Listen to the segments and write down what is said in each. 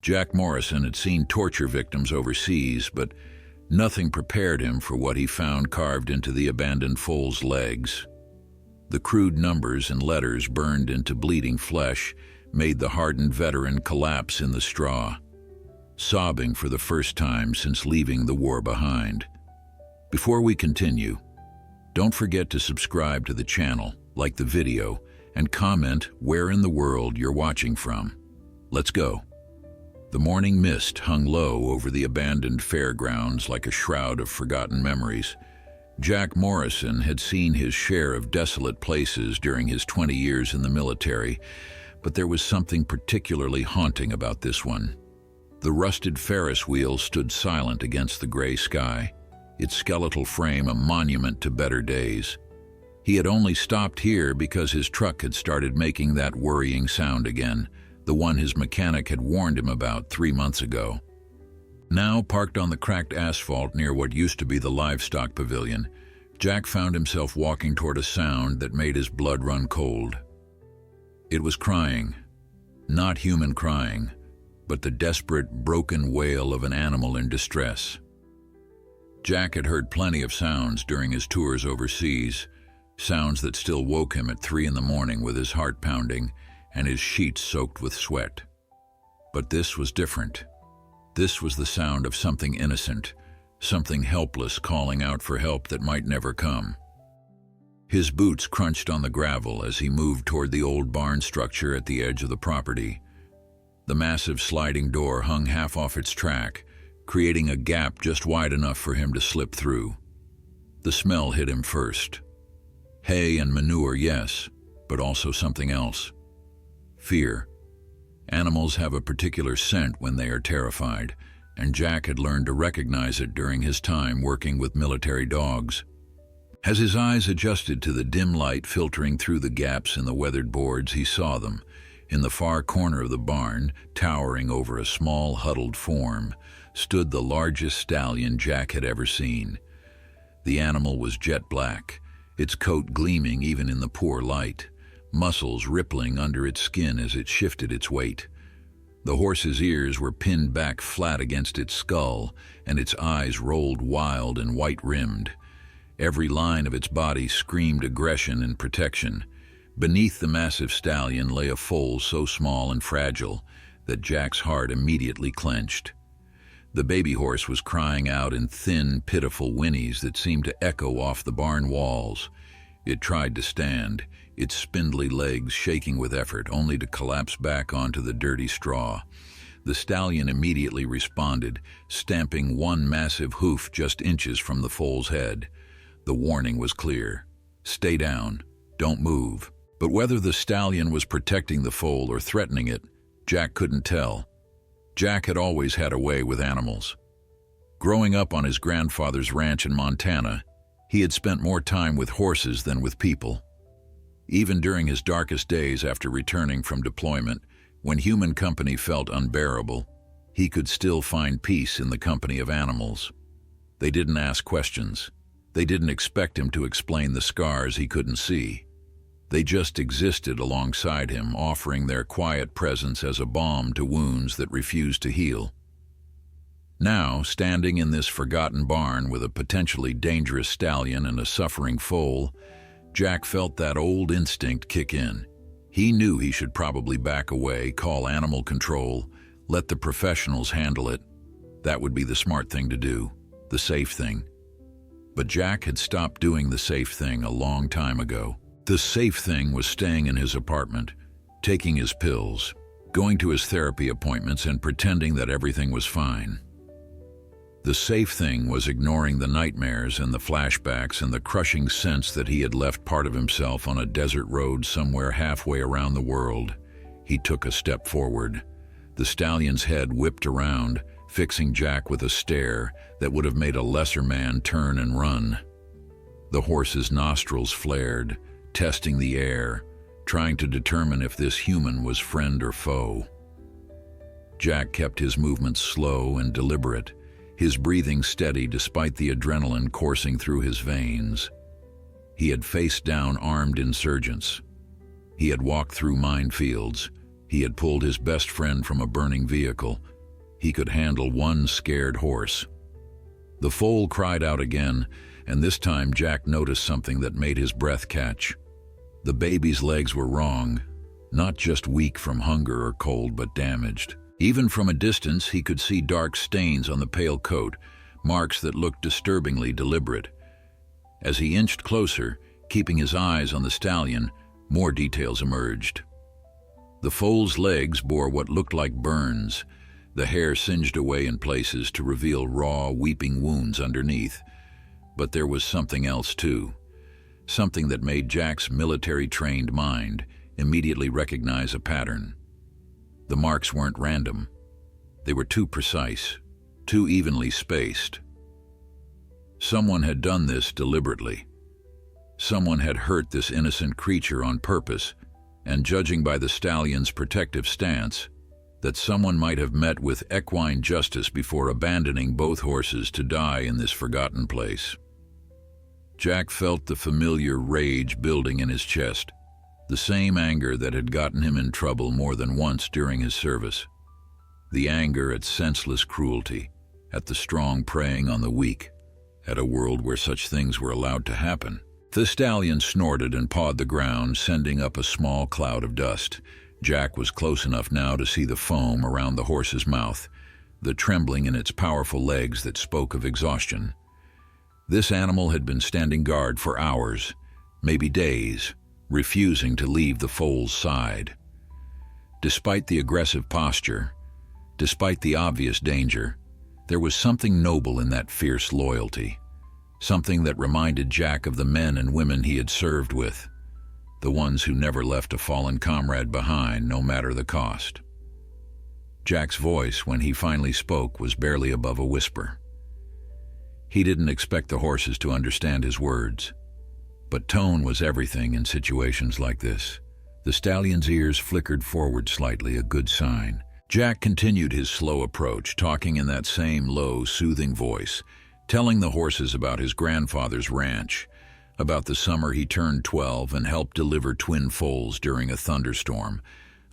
Jack Morrison had seen torture victims overseas, but nothing prepared him for what he found carved into the abandoned foal's legs. The crude numbers and letters burned into bleeding flesh made the hardened veteran collapse in the straw, sobbing for the first time since leaving the war behind. Before we continue, don't forget to subscribe to the channel, like the video, and comment where in the world you're watching from. Let's go. The morning mist hung low over the abandoned fairgrounds like a shroud of forgotten memories. Jack Morrison had seen his share of desolate places during his 20 years in the military, but there was something particularly haunting about this one. The rusted Ferris wheel stood silent against the gray sky, its skeletal frame a monument to better days. He had only stopped here because his truck had started making that worrying sound again, the one his mechanic had warned him about 3 months ago. Now parked on the cracked asphalt near what used to be the livestock pavilion, Jack found himself walking toward a sound that made his blood run cold. It was crying. Not human crying, but the desperate, broken wail of an animal in distress. Jack had heard plenty of sounds during his tours overseas, sounds that still woke him at 3 in the morning with his heart pounding and his sheets soaked with sweat. But this was different. This was the sound of something innocent, something helpless calling out for help that might never come. His boots crunched on the gravel as he moved toward the old barn structure at the edge of the property. The massive sliding door hung half off its track, creating a gap just wide enough for him to slip through. The smell hit him first. Hay and manure, yes, but also something else. Fear. Animals have a particular scent when they are terrified, and Jack had learned to recognize it during his time working with military dogs. As his eyes adjusted to the dim light filtering through the gaps in the weathered boards, he saw them. In the far corner of the barn, towering over a small, huddled form, stood the largest stallion Jack had ever seen. The animal was jet black, its coat gleaming even in the poor light, muscles rippling under its skin as it shifted its weight. The horse's ears were pinned back flat against its skull, and its eyes rolled wild and white-rimmed. Every line of its body screamed aggression and protection. Beneath the massive stallion lay a foal so small and fragile that Jack's heart immediately clenched. The baby horse was crying out in thin, pitiful whinnies that seemed to echo off the barn walls. It tried to stand, its spindly legs shaking with effort, only to collapse back onto the dirty straw. The stallion immediately responded, stamping one massive hoof just inches from the foal's head. The warning was clear. Stay down. Don't move. But whether the stallion was protecting the foal or threatening it, Jack couldn't tell. Jack had always had a way with animals. Growing up on his grandfather's ranch in Montana, he had spent more time with horses than with people. Even during his darkest days after returning from deployment, when human company felt unbearable, he could still find peace in the company of animals. They didn't ask questions. They didn't expect him to explain the scars he couldn't see. They just existed alongside him, offering their quiet presence as a balm to wounds that refused to heal. Now, standing in this forgotten barn with a potentially dangerous stallion and a suffering foal, Jack felt that old instinct kick in. He knew he should probably back away, call animal control, let the professionals handle it. That would be the smart thing to do, the safe thing. But Jack had stopped doing the safe thing a long time ago. The safe thing was staying in his apartment, taking his pills, going to his therapy appointments, and pretending that everything was fine. The safe thing was ignoring the nightmares and the flashbacks and the crushing sense that he had left part of himself on a desert road somewhere halfway around the world. He took a step forward. The stallion's head whipped around, fixing Jack with a stare that would have made a lesser man turn and run. The horse's nostrils flared, testing the air, trying to determine if this human was friend or foe. Jack kept his movements slow and deliberate, his breathing steady despite the adrenaline coursing through his veins. He had faced down armed insurgents. He had walked through minefields. He had pulled his best friend from a burning vehicle, He could handle one scared horse. The foal cried out again, and this time Jack noticed something that made his breath catch. The baby's legs were wrong, not just weak from hunger or cold, but damaged. Even from a distance, he could see dark stains on the pale coat, marks that looked disturbingly deliberate. As he inched closer, keeping his eyes on the stallion, more details emerged. The foal's legs bore what looked like burns, the hair singed away in places to reveal raw, weeping wounds underneath. But there was something else too, something that made Jack's military-trained mind immediately recognize a pattern. The marks weren't random. They were too precise, too evenly spaced. Someone had done this deliberately. Someone had hurt this innocent creature on purpose, and judging by the stallion's protective stance, that someone might have met with equine justice before abandoning both horses to die in this forgotten place. Jack felt the familiar rage building in his chest, the same anger that had gotten him in trouble more than once during his service. The anger at senseless cruelty, at the strong preying on the weak, at a world where such things were allowed to happen. The stallion snorted and pawed the ground, sending up a small cloud of dust. Jack was close enough now to see the foam around the horse's mouth, the trembling in its powerful legs that spoke of exhaustion. This animal had been standing guard for hours, maybe days, refusing to leave the foal's side. Despite the aggressive posture, despite the obvious danger, there was something noble in that fierce loyalty, something that reminded Jack of the men and women he had served with, the ones who never left a fallen comrade behind, no matter the cost. Jack's voice, when he finally spoke, was barely above a whisper. He didn't expect the horses to understand his words, but tone was everything in situations like this. The stallion's ears flickered forward slightly, a good sign. Jack continued his slow approach, talking in that same low, soothing voice, telling the horses about his grandfather's ranch, about the summer he turned 12 and helped deliver twin foals during a thunderstorm,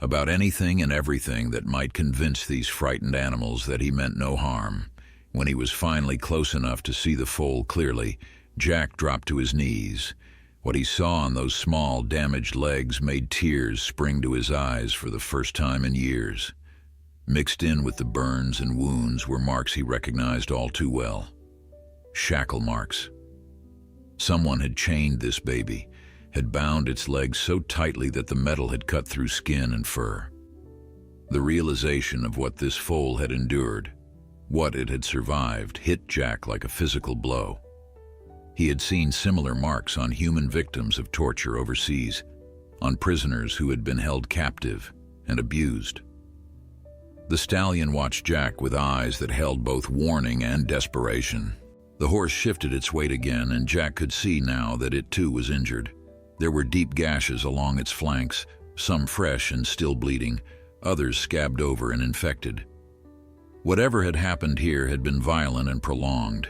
about anything and everything that might convince these frightened animals that he meant no harm. When he was finally close enough to see the foal clearly, Jack dropped to his knees. What he saw on those small, damaged legs made tears spring to his eyes for the first time in years. Mixed in with the burns and wounds were marks he recognized all too well. Shackle marks. Someone had chained this baby, had bound its legs so tightly that the metal had cut through skin and fur. The realization of what this foal had endured, what it had survived, hit Jack like a physical blow. He had seen similar marks on human victims of torture overseas, on prisoners who had been held captive and abused. The stallion watched Jack with eyes that held both warning and desperation. The horse shifted its weight again, and Jack could see now that it too was injured. There were deep gashes along its flanks, some fresh and still bleeding, others scabbed over and infected. Whatever had happened here had been violent and prolonged.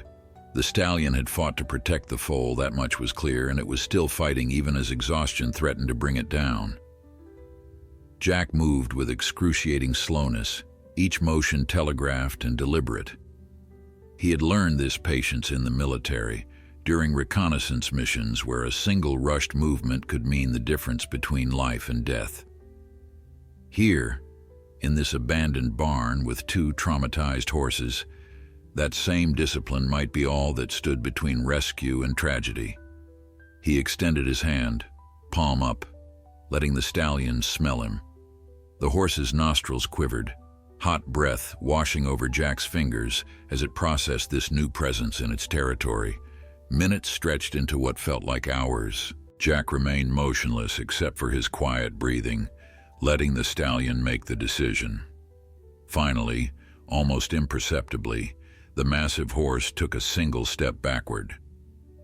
The stallion had fought to protect the foal, that much was clear, and it was still fighting even as exhaustion threatened to bring it down. Jack moved with excruciating slowness, each motion telegraphed and deliberate. He had learned this patience in the military, during reconnaissance missions where a single rushed movement could mean the difference between life and death. Here, in this abandoned barn with two traumatized horses, that same discipline might be all that stood between rescue and tragedy. He extended his hand, palm up, letting the stallion smell him. The horse's nostrils quivered, hot breath washing over Jack's fingers as it processed this new presence in its territory. Minutes stretched into what felt like hours. Jack remained motionless except for his quiet breathing, letting the stallion make the decision. Finally, almost imperceptibly, the massive horse took a single step backward.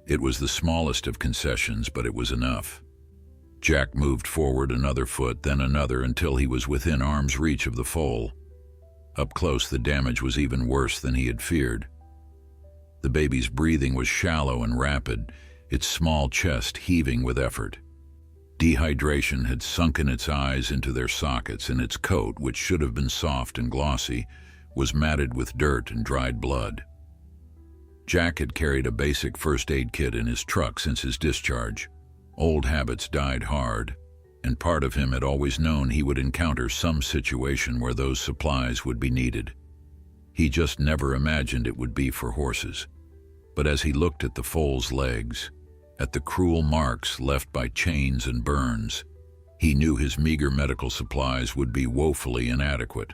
It was the smallest of concessions, but it was enough. Jack moved forward another foot, then another, until he was within arm's reach of the foal. Up close, the damage was even worse than he had feared. The baby's breathing was shallow and rapid, its small chest heaving with effort. Dehydration had sunken its eyes into their sockets, and its coat, which should have been soft and glossy, was matted with dirt and dried blood. Jack had carried a basic first aid kit in his truck since his discharge. Old habits died hard, and part of him had always known he would encounter some situation where those supplies would be needed. He just never imagined it would be for horses. But as he looked at the foal's legs, at the cruel marks left by chains and burns, he knew his meager medical supplies would be woefully inadequate.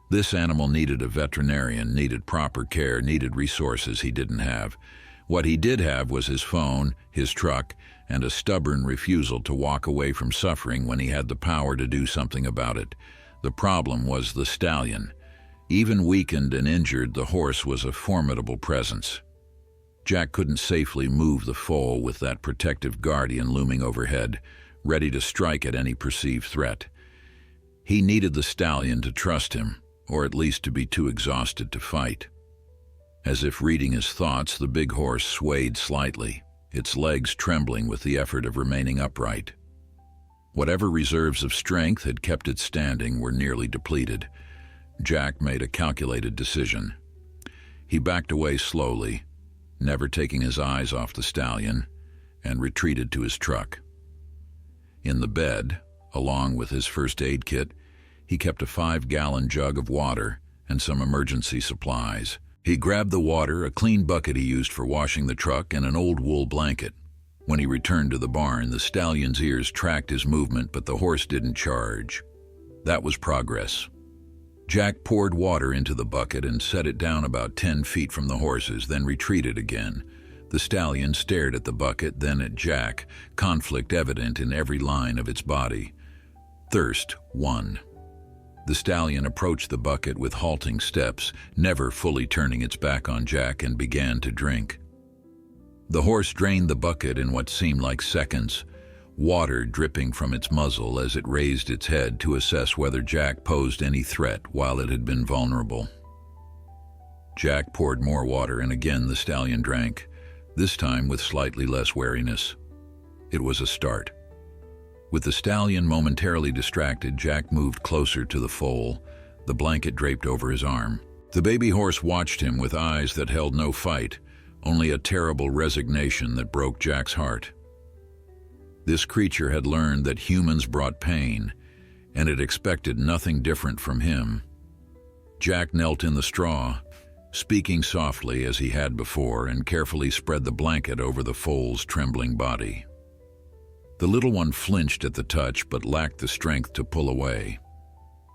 This animal needed a veterinarian, needed proper care, needed resources he didn't have. What he did have was his phone, his truck, and a stubborn refusal to walk away from suffering when he had the power to do something about it. The problem was the Stallion. Even weakened and injured, the horse was a formidable presence. Jack couldn't safely move the foal with that protective guardian looming overhead, ready to strike at any perceived threat. He needed the Stallion to trust him, or at least to be too exhausted to fight. As if reading his thoughts, the big horse swayed slightly, its legs trembling with the effort of remaining upright. Whatever reserves of strength had kept it standing were nearly depleted. Jack made a calculated decision. He backed away slowly, never taking his eyes off the Stallion, and retreated to his truck. In the bed, along with his first aid kit, he kept a 5-gallon jug of water and some emergency supplies. He grabbed the water, a clean bucket he used for washing the truck, and an old wool blanket. When he returned to the barn, the Stallion's ears tracked his movement, but the horse didn't charge. That was progress. Jack poured water into the bucket and set it down about 10 feet from the horses, then retreated again. The Stallion stared at the bucket, then at Jack, conflict evident in every line of its body. Thirst won. The Stallion approached the bucket with halting steps, never fully turning its back on Jack, and began to drink. The horse drained the bucket in what seemed like seconds, water dripping from its muzzle as it raised its head to assess whether Jack posed any threat while it had been vulnerable. Jack poured more water, and again the Stallion drank, this time with slightly less wariness. It was a start. With the Stallion momentarily distracted, Jack moved closer to the foal, the blanket draped over his arm. The baby horse watched him with eyes that held no fight, only a terrible resignation that broke Jack's heart. This creature had learned that humans brought pain, and it expected nothing different from him. Jack knelt in the straw, speaking softly as he had before, and carefully spread the blanket over the foal's trembling body. The little one flinched at the touch, but lacked the strength to pull away.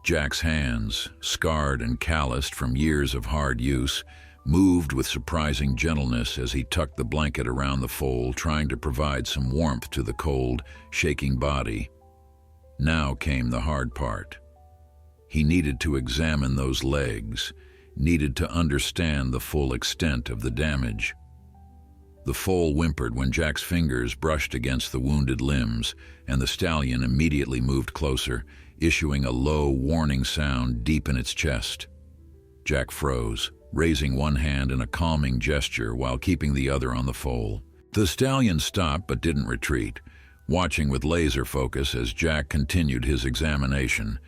Jack's hands, scarred and calloused from years of hard use, moved with surprising gentleness as he tucked the blanket around the foal, trying to provide some warmth to the cold, shaking body. Now came the hard part. He needed to examine those legs, needed to understand the full extent of the damage. The foal whimpered when Jack's fingers brushed against the wounded limbs, and the Stallion immediately moved closer, issuing a low, warning sound deep in its chest. Jack froze, raising one hand in a calming gesture while keeping the other on the foal. The Stallion stopped but didn't retreat, watching with laser focus as Jack continued his examination.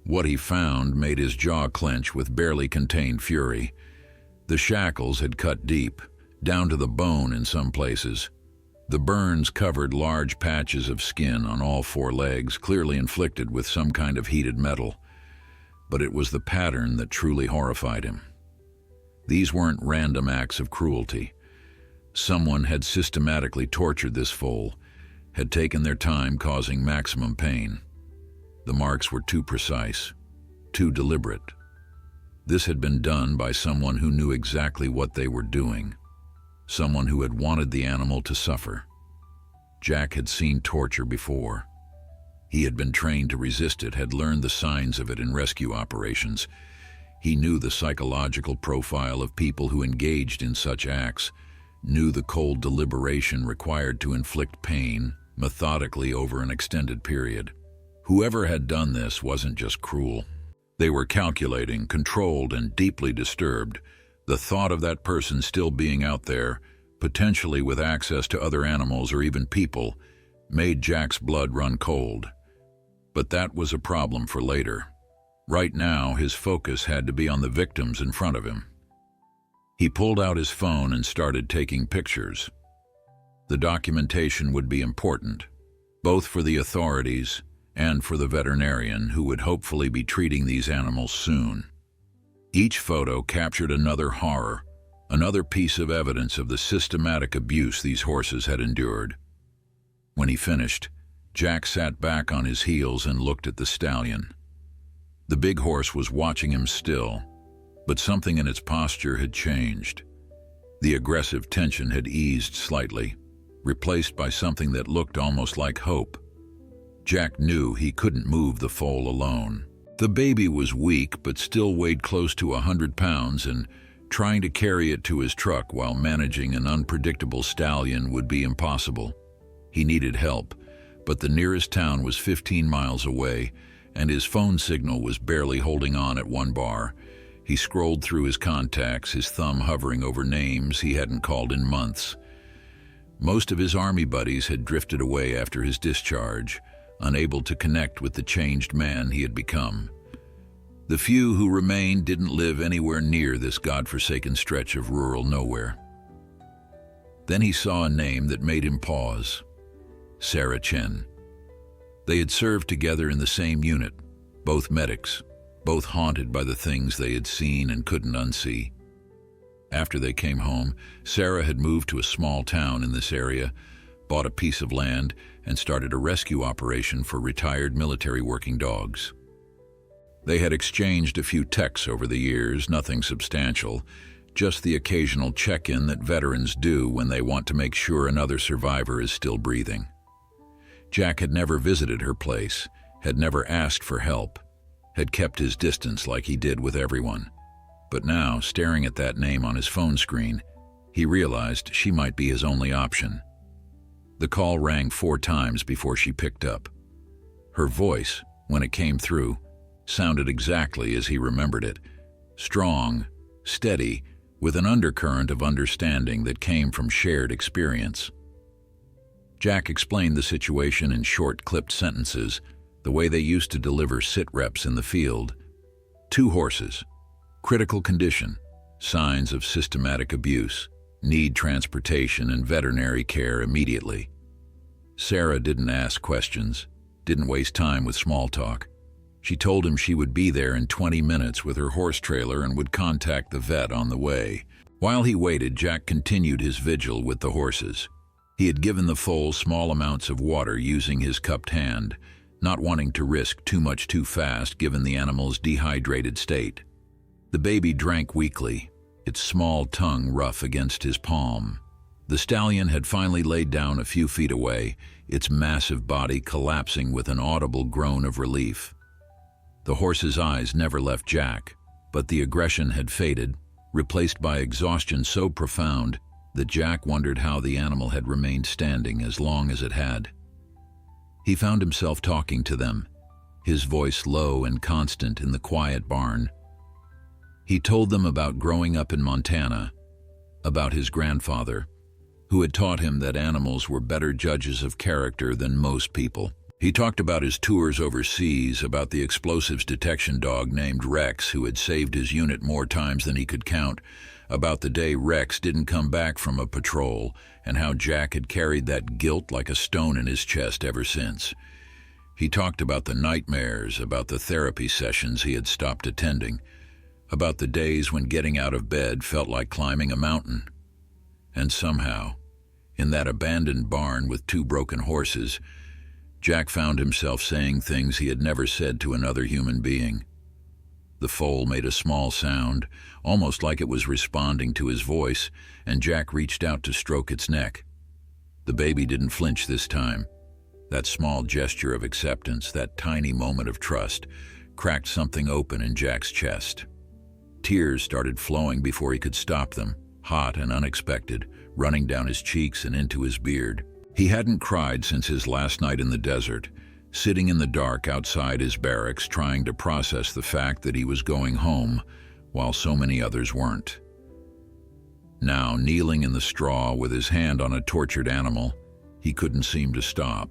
What he found made his jaw clench with barely contained fury. The shackles had cut deep, down to the bone in some places. The burns covered large patches of skin on all 4 legs, clearly inflicted with some kind of heated metal. But it was the pattern that truly horrified him. These weren't random acts of cruelty. Someone had systematically tortured this foal, had taken their time causing maximum pain. The marks were too precise, too deliberate. This had been done by someone who knew exactly what they were doing. Someone who had wanted the animal to suffer. Jack had seen torture before. He had been trained to resist it, had learned the signs of it in rescue operations. He knew the psychological profile of people who engaged in such acts, knew the cold deliberation required to inflict pain methodically over an extended period. Whoever had done this wasn't just cruel. They were calculating, controlled, and deeply disturbed. The thought of that person still being out there, potentially with access to other animals or even people, made Jack's blood run cold. But that was a problem for later. Right now, his focus had to be on the victims in front of him. He pulled out his phone and started taking pictures. The documentation would be important, both for the authorities and for the veterinarian who would hopefully be treating these animals soon. Each photo captured another horror, another piece of evidence of the systematic abuse these horses had endured. When he finished, Jack sat back on his heels and looked at the Stallion. The big horse was watching him still, but something in its posture had changed. The aggressive tension had eased slightly, replaced by something that looked almost like hope. Jack knew he couldn't move the foal alone. The baby was weak but still weighed close to 100 pounds, and trying to carry it to his truck while managing an unpredictable stallion would be impossible. He needed help, but the nearest town was 15 miles away, and his phone signal was barely holding on at one bar. He scrolled through his contacts, his thumb hovering over names he hadn't called in months. Most of his army buddies had drifted away after his discharge, unable to connect with the changed man he had become. The few who remained didn't live anywhere near this godforsaken stretch of rural nowhere. Then he saw a name that made him pause. Sarah Chen. They had served together in the same unit, both medics, both haunted by the things they had seen and couldn't unsee. After they came home, Sarah had moved to a small town in this area, bought a piece of land, and started a rescue operation for retired military working dogs. They had exchanged a few texts over the years, nothing substantial, just the occasional check-in that veterans do when they want to make sure another survivor is still breathing. Jack had never visited her place, had never asked for help, had kept his distance like he did with everyone. But now, staring at that name on his phone screen, he realized she might be his only option. The call rang 4 times before she picked up. Her voice, when it came through, sounded exactly as he remembered it, strong, steady, with an undercurrent of understanding that came from shared experience. Jack explained the situation in short, clipped sentences, the way they used to deliver sit reps in the field. 2 horses, critical condition, signs of systematic abuse, need transportation and veterinary care immediately. Sarah didn't ask questions, didn't waste time with small talk. She told him she would be there in 20 minutes with her horse trailer and would contact the vet on the way. While he waited, Jack continued his vigil with the horses. He had given the foal small amounts of water using his cupped hand, not wanting to risk too much too fast given the animal's dehydrated state. The baby drank weakly, its small tongue rough against his palm. The stallion had finally laid down a few feet away, its massive body collapsing with an audible groan of relief. The horse's eyes never left Jack, but the aggression had faded, replaced by exhaustion so profound that Jack wondered how the animal had remained standing as long as it had. He found himself talking to them, his voice low and constant in the quiet barn. He told them about growing up in Montana, about his grandfather, who had taught him that animals were better judges of character than most people. He talked about his tours overseas, about the explosives detection dog named Rex who had saved his unit more times than he could count, about the day Rex didn't come back from a patrol, and how Jack had carried that guilt like a stone in his chest ever since. He talked about the nightmares, about the therapy sessions he had stopped attending, about the days when getting out of bed felt like climbing a mountain. And somehow, in that abandoned barn with 2 broken horses, Jack found himself saying things he had never said to another human being. The foal made a small sound, almost like it was responding to his voice, and Jack reached out to stroke its neck. The baby didn't flinch this time. That small gesture of acceptance, that tiny moment of trust, cracked something open in Jack's chest. Tears started flowing before he could stop them, hot and unexpected, running down his cheeks and into his beard. He hadn't cried since his last night in the desert, sitting in the dark outside his barracks trying to process the fact that he was going home while so many others weren't. Now, kneeling in the straw with his hand on a tortured animal, he couldn't seem to stop.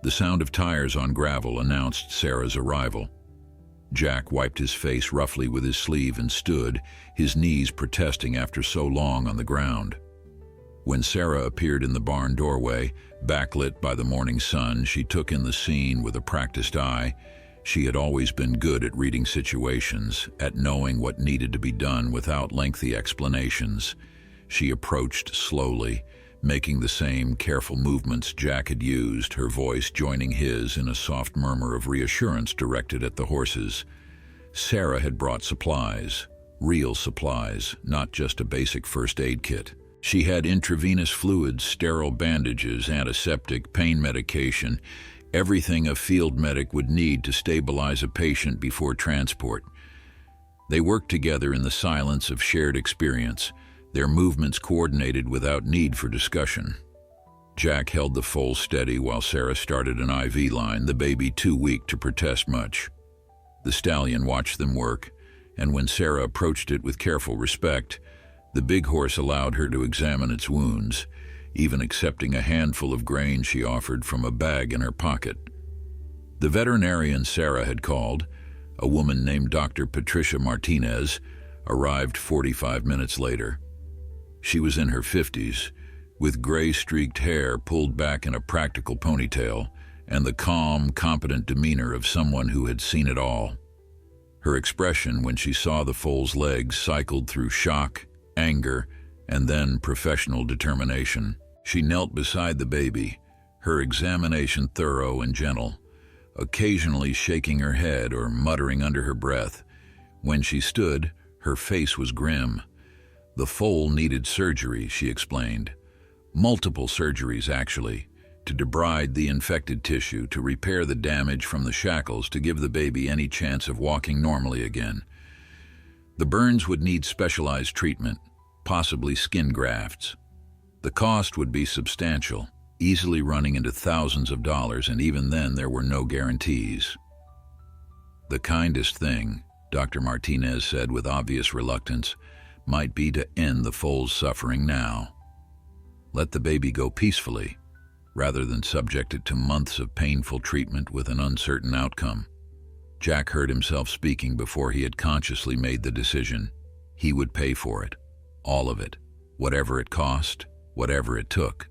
The sound of tires on gravel announced Sarah's arrival. Jack wiped his face roughly with his sleeve and stood, his knees protesting after so long on the ground. When Sarah appeared in the barn doorway, backlit by the morning sun, she took in the scene with a practiced eye. She had always been good at reading situations, at knowing what needed to be done without lengthy explanations. She approached slowly, making the same careful movements Jack had used, her voice joining his in a soft murmur of reassurance directed at the horses. Sarah had brought supplies, real supplies, not just a basic first aid kit. She had intravenous fluids, sterile bandages, antiseptic, pain medication, everything a field medic would need to stabilize a patient before transport. They worked together in the silence of shared experience, their movements coordinated without need for discussion. Jack held the foal steady while Sarah started an IV line, the baby too weak to protest much. The stallion watched them work, and when Sarah approached it with careful respect, the big horse allowed her to examine its wounds, even accepting a handful of grain she offered from a bag in her pocket. The veterinarian Sarah had called, a woman named Dr. Patricia Martinez, arrived 45 minutes later. She was in her 50s, with gray-streaked hair pulled back in a practical ponytail, and the calm, competent demeanor of someone who had seen it all. Her expression when she saw the foal's legs cycled through shock, anger, and then professional determination. She knelt beside the baby, her examination thorough and gentle, occasionally shaking her head or muttering under her breath. When she stood, her face was grim. The foal needed surgery, she explained. Multiple surgeries, actually, to debride the infected tissue, to repair the damage from the shackles, to give the baby any chance of walking normally again. The burns would need specialized treatment, possibly skin grafts. The cost would be substantial, easily running into thousands of dollars, and even then there were no guarantees. The kindest thing, Dr. Martinez said with obvious reluctance, might be to end the foal's suffering now. Let the baby go peacefully, rather than subject it to months of painful treatment with an uncertain outcome. Jack heard himself speaking before he had consciously made the decision. He would pay for it, all of it, whatever it cost, whatever it took.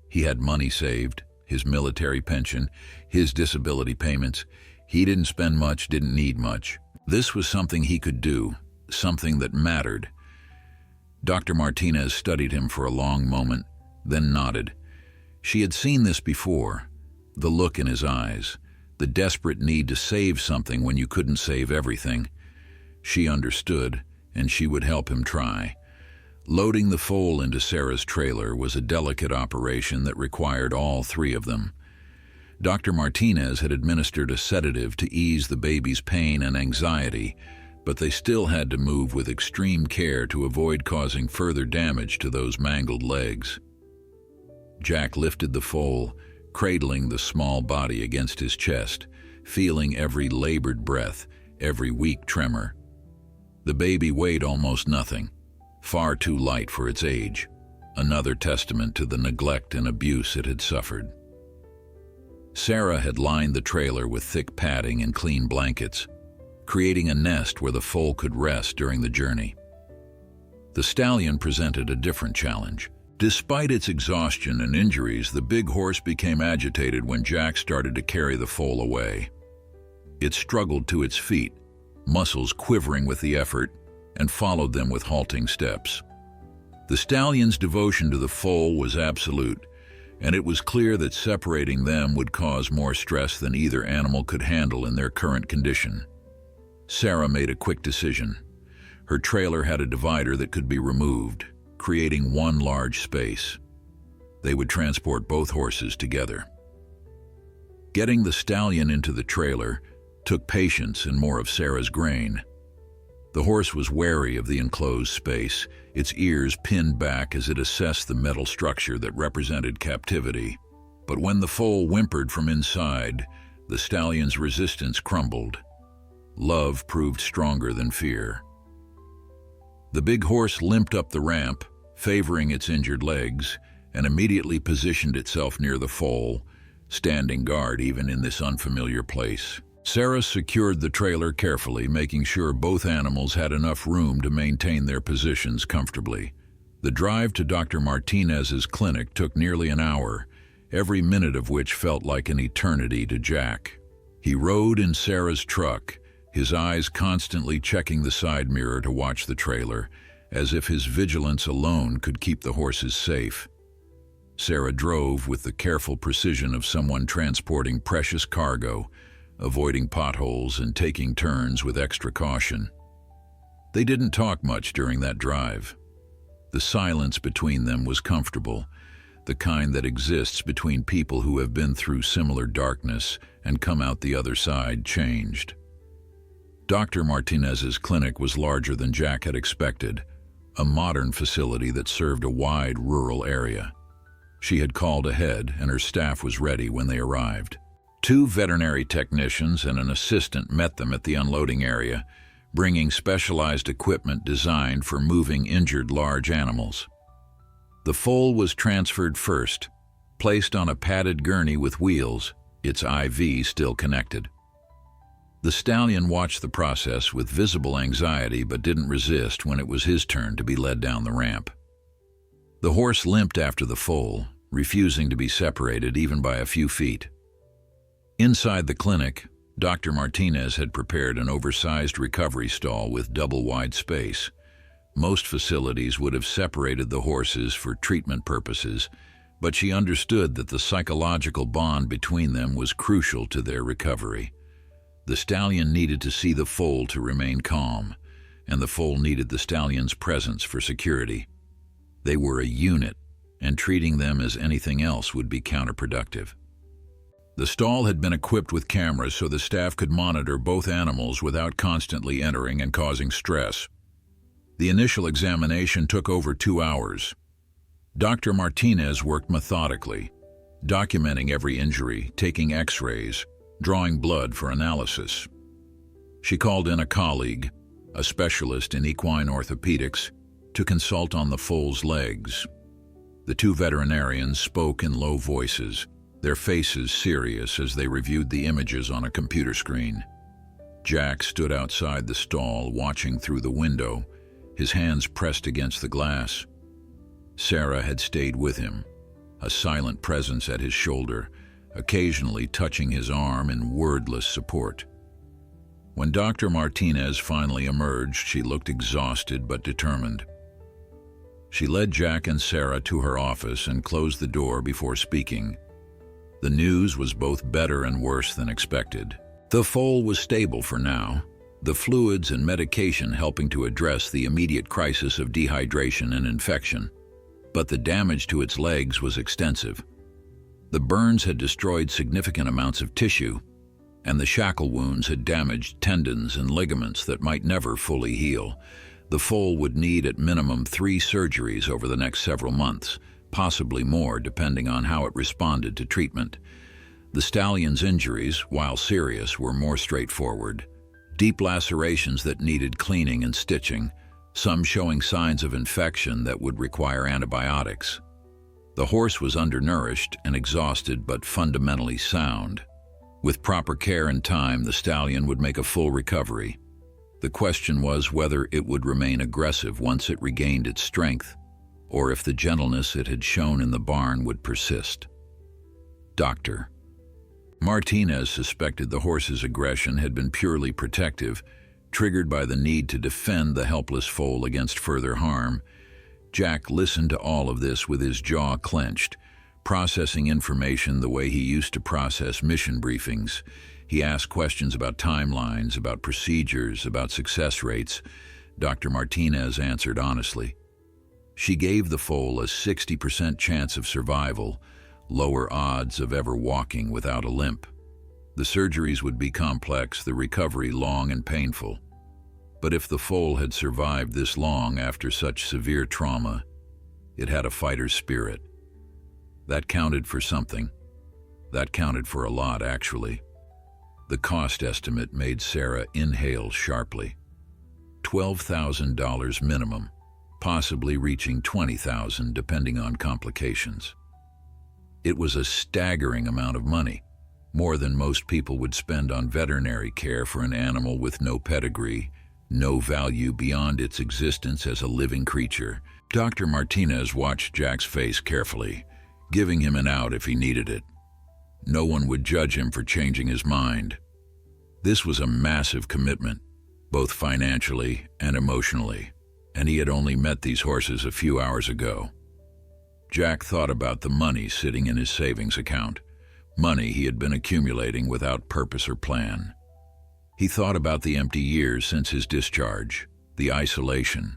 He had money saved, his military pension, his disability payments. He didn't spend much, didn't need much. This was something he could do, something that mattered. Dr. Martinez studied him for a long moment, then nodded. She had seen this before, the look in his eyes, the desperate need to save something when you couldn't save everything. She understood, and she would help him try. Loading the foal into Sarah's trailer was a delicate operation that required all three of them. Dr. Martinez had administered a sedative to ease the baby's pain and anxiety, but they still had to move with extreme care to avoid causing further damage to those mangled legs. Jack lifted the foal, cradling the small body against his chest, feeling every labored breath, every weak tremor. The baby weighed almost nothing, far too light for its age, another testament to the neglect and abuse it had suffered. Sarah had lined the trailer with thick padding and clean blankets, creating a nest where the foal could rest during the journey. The stallion presented a different challenge. Despite its exhaustion and injuries, the big horse became agitated when Jack started to carry the foal away. It struggled to its feet, muscles quivering with the effort, and followed them with halting steps. The stallion's devotion to the foal was absolute, and it was clear that separating them would cause more stress than either animal could handle in their current condition. Sarah made a quick decision. Her trailer had a divider that could be removed, creating one large space. They would transport both horses together. Getting the stallion into the trailer took patience and more of Sarah's grain. The horse was wary of the enclosed space, its ears pinned back as it assessed the metal structure that represented captivity. But when the foal whimpered from inside, the stallion's resistance crumbled. Love proved stronger than fear. The big horse limped up the ramp, favoring its injured legs, and immediately positioned itself near the foal, standing guard even in this unfamiliar place. Sarah secured the trailer carefully, making sure both animals had enough room to maintain their positions comfortably. The drive to Dr. Martinez's clinic took nearly an hour, every minute of which felt like an eternity to Jack. He rode in Sarah's truck, his eyes constantly checking the side mirror to watch the trailer, as if his vigilance alone could keep the horses safe. Sarah drove with the careful precision of someone transporting precious cargo, avoiding potholes and taking turns with extra caution. They didn't talk much during that drive. The silence between them was comfortable, the kind that exists between people who have been through similar darkness and come out the other side changed. Dr. Martinez's clinic was larger than Jack had expected, a modern facility that served a wide rural area. She had called ahead, and her staff was ready when they arrived. 2 veterinary technicians and an assistant met them at the unloading area, bringing specialized equipment designed for moving injured large animals. The foal was transferred first, placed on a padded gurney with wheels, its IV still connected. The stallion watched the process with visible anxiety but didn't resist when it was his turn to be led down the ramp. The horse limped after the foal, refusing to be separated even by a few feet. Inside the clinic, Dr. Martinez had prepared an oversized recovery stall with double-wide space. Most facilities would have separated the horses for treatment purposes, but she understood that the psychological bond between them was crucial to their recovery. The stallion needed to see the foal to remain calm, and the foal needed the stallion's presence for security. They were a unit, and treating them as anything else would be counterproductive. The stall had been equipped with cameras so the staff could monitor both animals without constantly entering and causing stress. The initial examination took over 2 hours. Dr. Martinez worked methodically, documenting every injury, taking x-rays, drawing blood for analysis. She called in a colleague, a specialist in equine orthopedics, to consult on the foal's legs. The 2 veterinarians spoke in low voices, their faces serious as they reviewed the images on a computer screen. Jack stood outside the stall, watching through the window, his hands pressed against the glass. Sarah had stayed with him, a silent presence at his shoulder, occasionally touching his arm in wordless support. When Dr. Martinez finally emerged, she looked exhausted but determined. She led Jack and Sarah to her office and closed the door before speaking. The news was both better and worse than expected. The foal was stable for now, the fluids and medication helping to address the immediate crisis of dehydration and infection. But the damage to its legs was extensive. The burns had destroyed significant amounts of tissue, and the shackle wounds had damaged tendons and ligaments that might never fully heal. The foal would need at minimum 3 surgeries over the next several months, possibly more depending on how it responded to treatment. The stallion's injuries, while serious, were more straightforward. Deep lacerations that needed cleaning and stitching, some showing signs of infection that would require antibiotics. The horse was undernourished and exhausted but fundamentally sound. With proper care and time, the stallion would make a full recovery. The question was whether it would remain aggressive once it regained its strength, or if the gentleness it had shown in the barn would persist. Dr. Martinez suspected the horse's aggression had been purely protective, triggered by the need to defend the helpless foal against further harm. Jack listened to all of this with his jaw clenched, processing information the way he used to process mission briefings. He asked questions about timelines, about procedures, about success rates. Dr. Martinez answered honestly. She gave the foal a 60% chance of survival, lower odds of ever walking without a limp. The surgeries would be complex, the recovery long and painful. But if the foal had survived this long after such severe trauma, it had a fighter's spirit. That counted for something. That counted for a lot, actually. The cost estimate made Sarah inhale sharply. $12,000 minimum, possibly reaching $20,000 depending on complications. It was a staggering amount of money, more than most people would spend on veterinary care for an animal with no pedigree, no value beyond its existence as a living creature. Dr. Martinez watched Jack's face carefully, giving him an out if he needed it. No one would judge him for changing his mind. This was a massive commitment, both financially and emotionally, and he had only met these horses a few hours ago. Jack thought about the money sitting in his savings account, money he had been accumulating without purpose or plan. He thought about the empty years since his discharge, the isolation,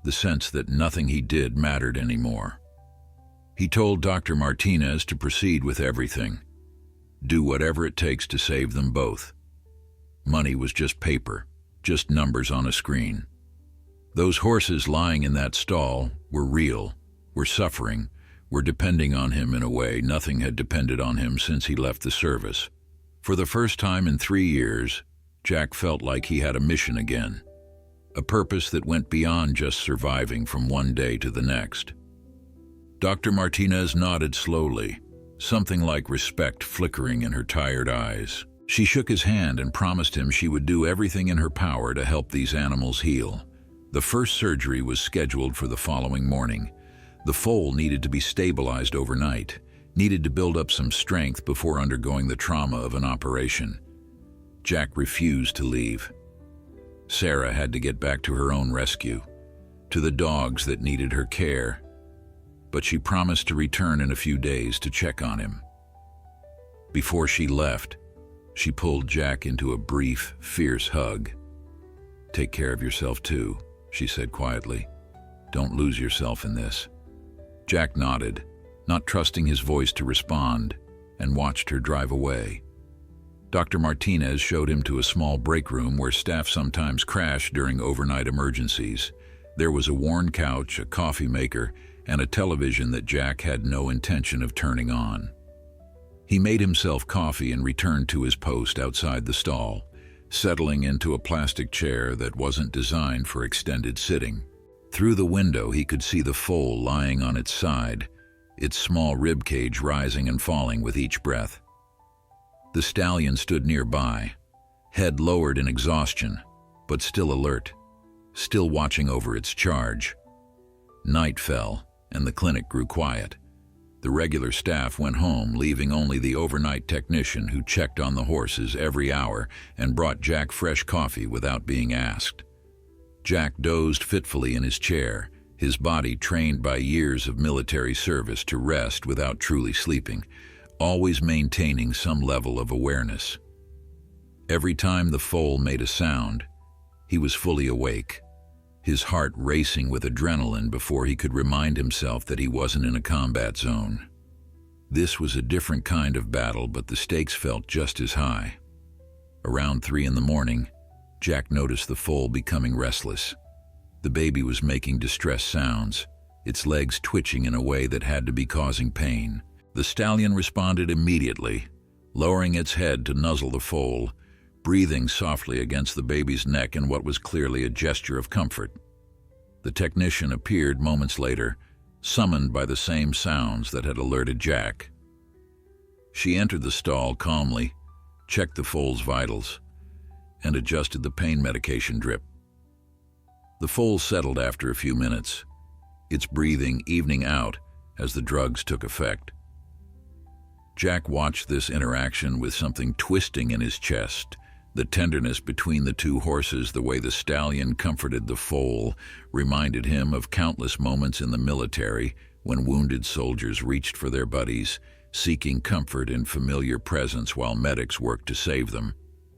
the sense that nothing he did mattered anymore. He told Dr. Martinez to proceed with everything, do whatever it takes to save them both. Money was just paper, just numbers on a screen. Those horses lying in that stall were real, were suffering, were depending on him in a way nothing had depended on him since he left the service. For the first time in 3 years, Jack felt like he had a mission again, a purpose that went beyond just surviving from one day to the next. Dr. Martinez nodded slowly, something like respect flickering in her tired eyes. She shook his hand and promised him she would do everything in her power to help these animals heal. The first surgery was scheduled for the following morning. The foal needed to be stabilized overnight, needed to build up some strength before undergoing the trauma of an operation. Jack refused to leave. Sarah had to get back to her own rescue, to the dogs that needed her care, but she promised to return in a few days to check on him. Before she left, she pulled Jack into a brief, fierce hug. "Take care of yourself too," she said quietly. "Don't lose yourself in this." Jack nodded, not trusting his voice to respond, and watched her drive away. Dr. Martinez showed him to a small break room where staff sometimes crashed during overnight emergencies. There was a worn couch, a coffee maker, and a television that Jack had no intention of turning on. He made himself coffee and returned to his post outside the stall, settling into a plastic chair that wasn't designed for extended sitting. Through the window, he could see the foal lying on its side, its small rib cage rising and falling with each breath. The stallion stood nearby, head lowered in exhaustion, but still alert, still watching over its charge. Night fell, and the clinic grew quiet. The regular staff went home, leaving only the overnight technician who checked on the horses every hour and brought Jack fresh coffee without being asked. Jack dozed fitfully in his chair, his body trained by years of military service to rest without truly sleeping, always maintaining some level of awareness. Every time the foal made a sound, he was fully awake, his heart racing with adrenaline before he could remind himself that he wasn't in a combat zone. This was a different kind of battle, but the stakes felt just as high. Around 3 a.m, Jack noticed the foal becoming restless. The baby was making distressed sounds, its legs twitching in a way that had to be causing pain. The stallion responded immediately, lowering its head to nuzzle the foal, breathing softly against the baby's neck in what was clearly a gesture of comfort. The technician appeared moments later, summoned by the same sounds that had alerted Jack. She entered the stall calmly, checked the foal's vitals, and adjusted the pain medication drip. The foal settled after a few minutes, its breathing evening out as the drugs took effect. Jack watched this interaction with something twisting in his chest. The tenderness between the two horses, the way the stallion comforted the foal, reminded him of countless moments in the military when wounded soldiers reached for their buddies, seeking comfort in familiar presence while medics worked to save them.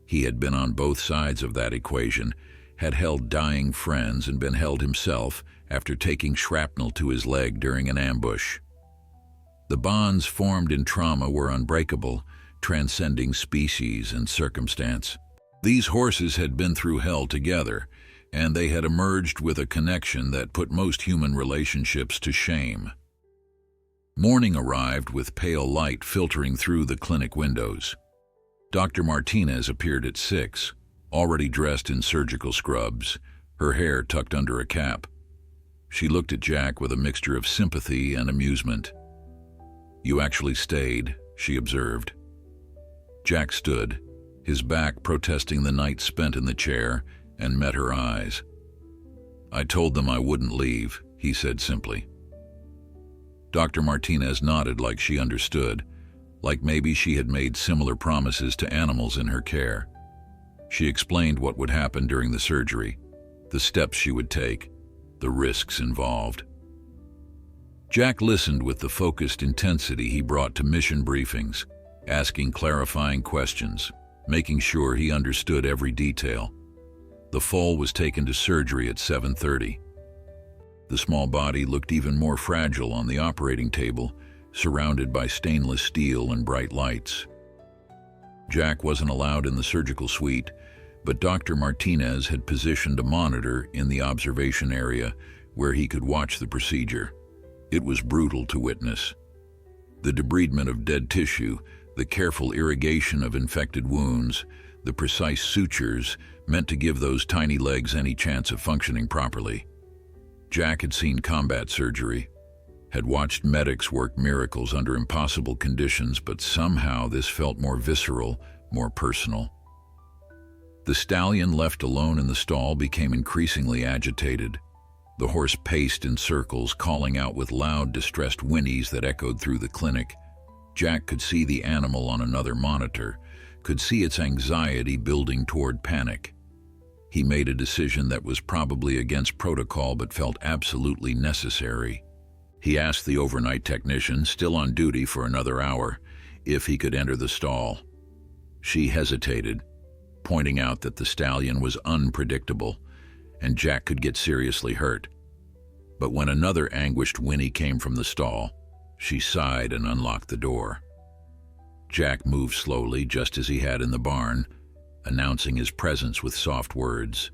He had been on both sides of that equation, had held dying friends and been held himself after taking shrapnel to his leg during an ambush. The bonds formed in trauma were unbreakable, transcending species and circumstance. These horses had been through hell together, and they had emerged with a connection that put most human relationships to shame. Morning arrived with pale light filtering through the clinic windows. Dr. Martinez appeared at 6, already dressed in surgical scrubs, her hair tucked under a cap. She looked at Jack with a mixture of sympathy and amusement. "You actually stayed," she observed. Jack stood, his back protesting the night spent in the chair, and met her eyes. "I told them I wouldn't leave," he said simply. Dr. Martinez nodded like she understood, like maybe she had made similar promises to animals in her care. She explained what would happen during the surgery, the steps she would take, the risks involved. Jack listened with the focused intensity he brought to mission briefings, asking clarifying questions, making sure he understood every detail. The foal was taken to surgery at 7:30. The small body looked even more fragile on the operating table, surrounded by stainless steel and bright lights. Jack wasn't allowed in the surgical suite, but Dr. Martinez had positioned a monitor in the observation area where he could watch the procedure. It was brutal to witness. The debridement of dead tissue, the careful irrigation of infected wounds, the precise sutures meant to give those tiny legs any chance of functioning properly. Jack had seen combat surgery, had watched medics work miracles under impossible conditions, but somehow this felt more visceral, more personal. The stallion left alone in the stall became increasingly agitated. The horse paced in circles, calling out with loud, distressed whinnies that echoed through the clinic. Jack could see the animal on another monitor, could see its anxiety building toward panic. He made a decision that was probably against protocol but felt absolutely necessary. He asked the overnight technician, still on duty for another hour, if he could enter the stall. She hesitated, pointing out that the stallion was unpredictable, and Jack could get seriously hurt. But when another anguished whinny came from the stall, she sighed and unlocked the door. Jack moved slowly, just as he had in the barn, announcing his presence with soft words.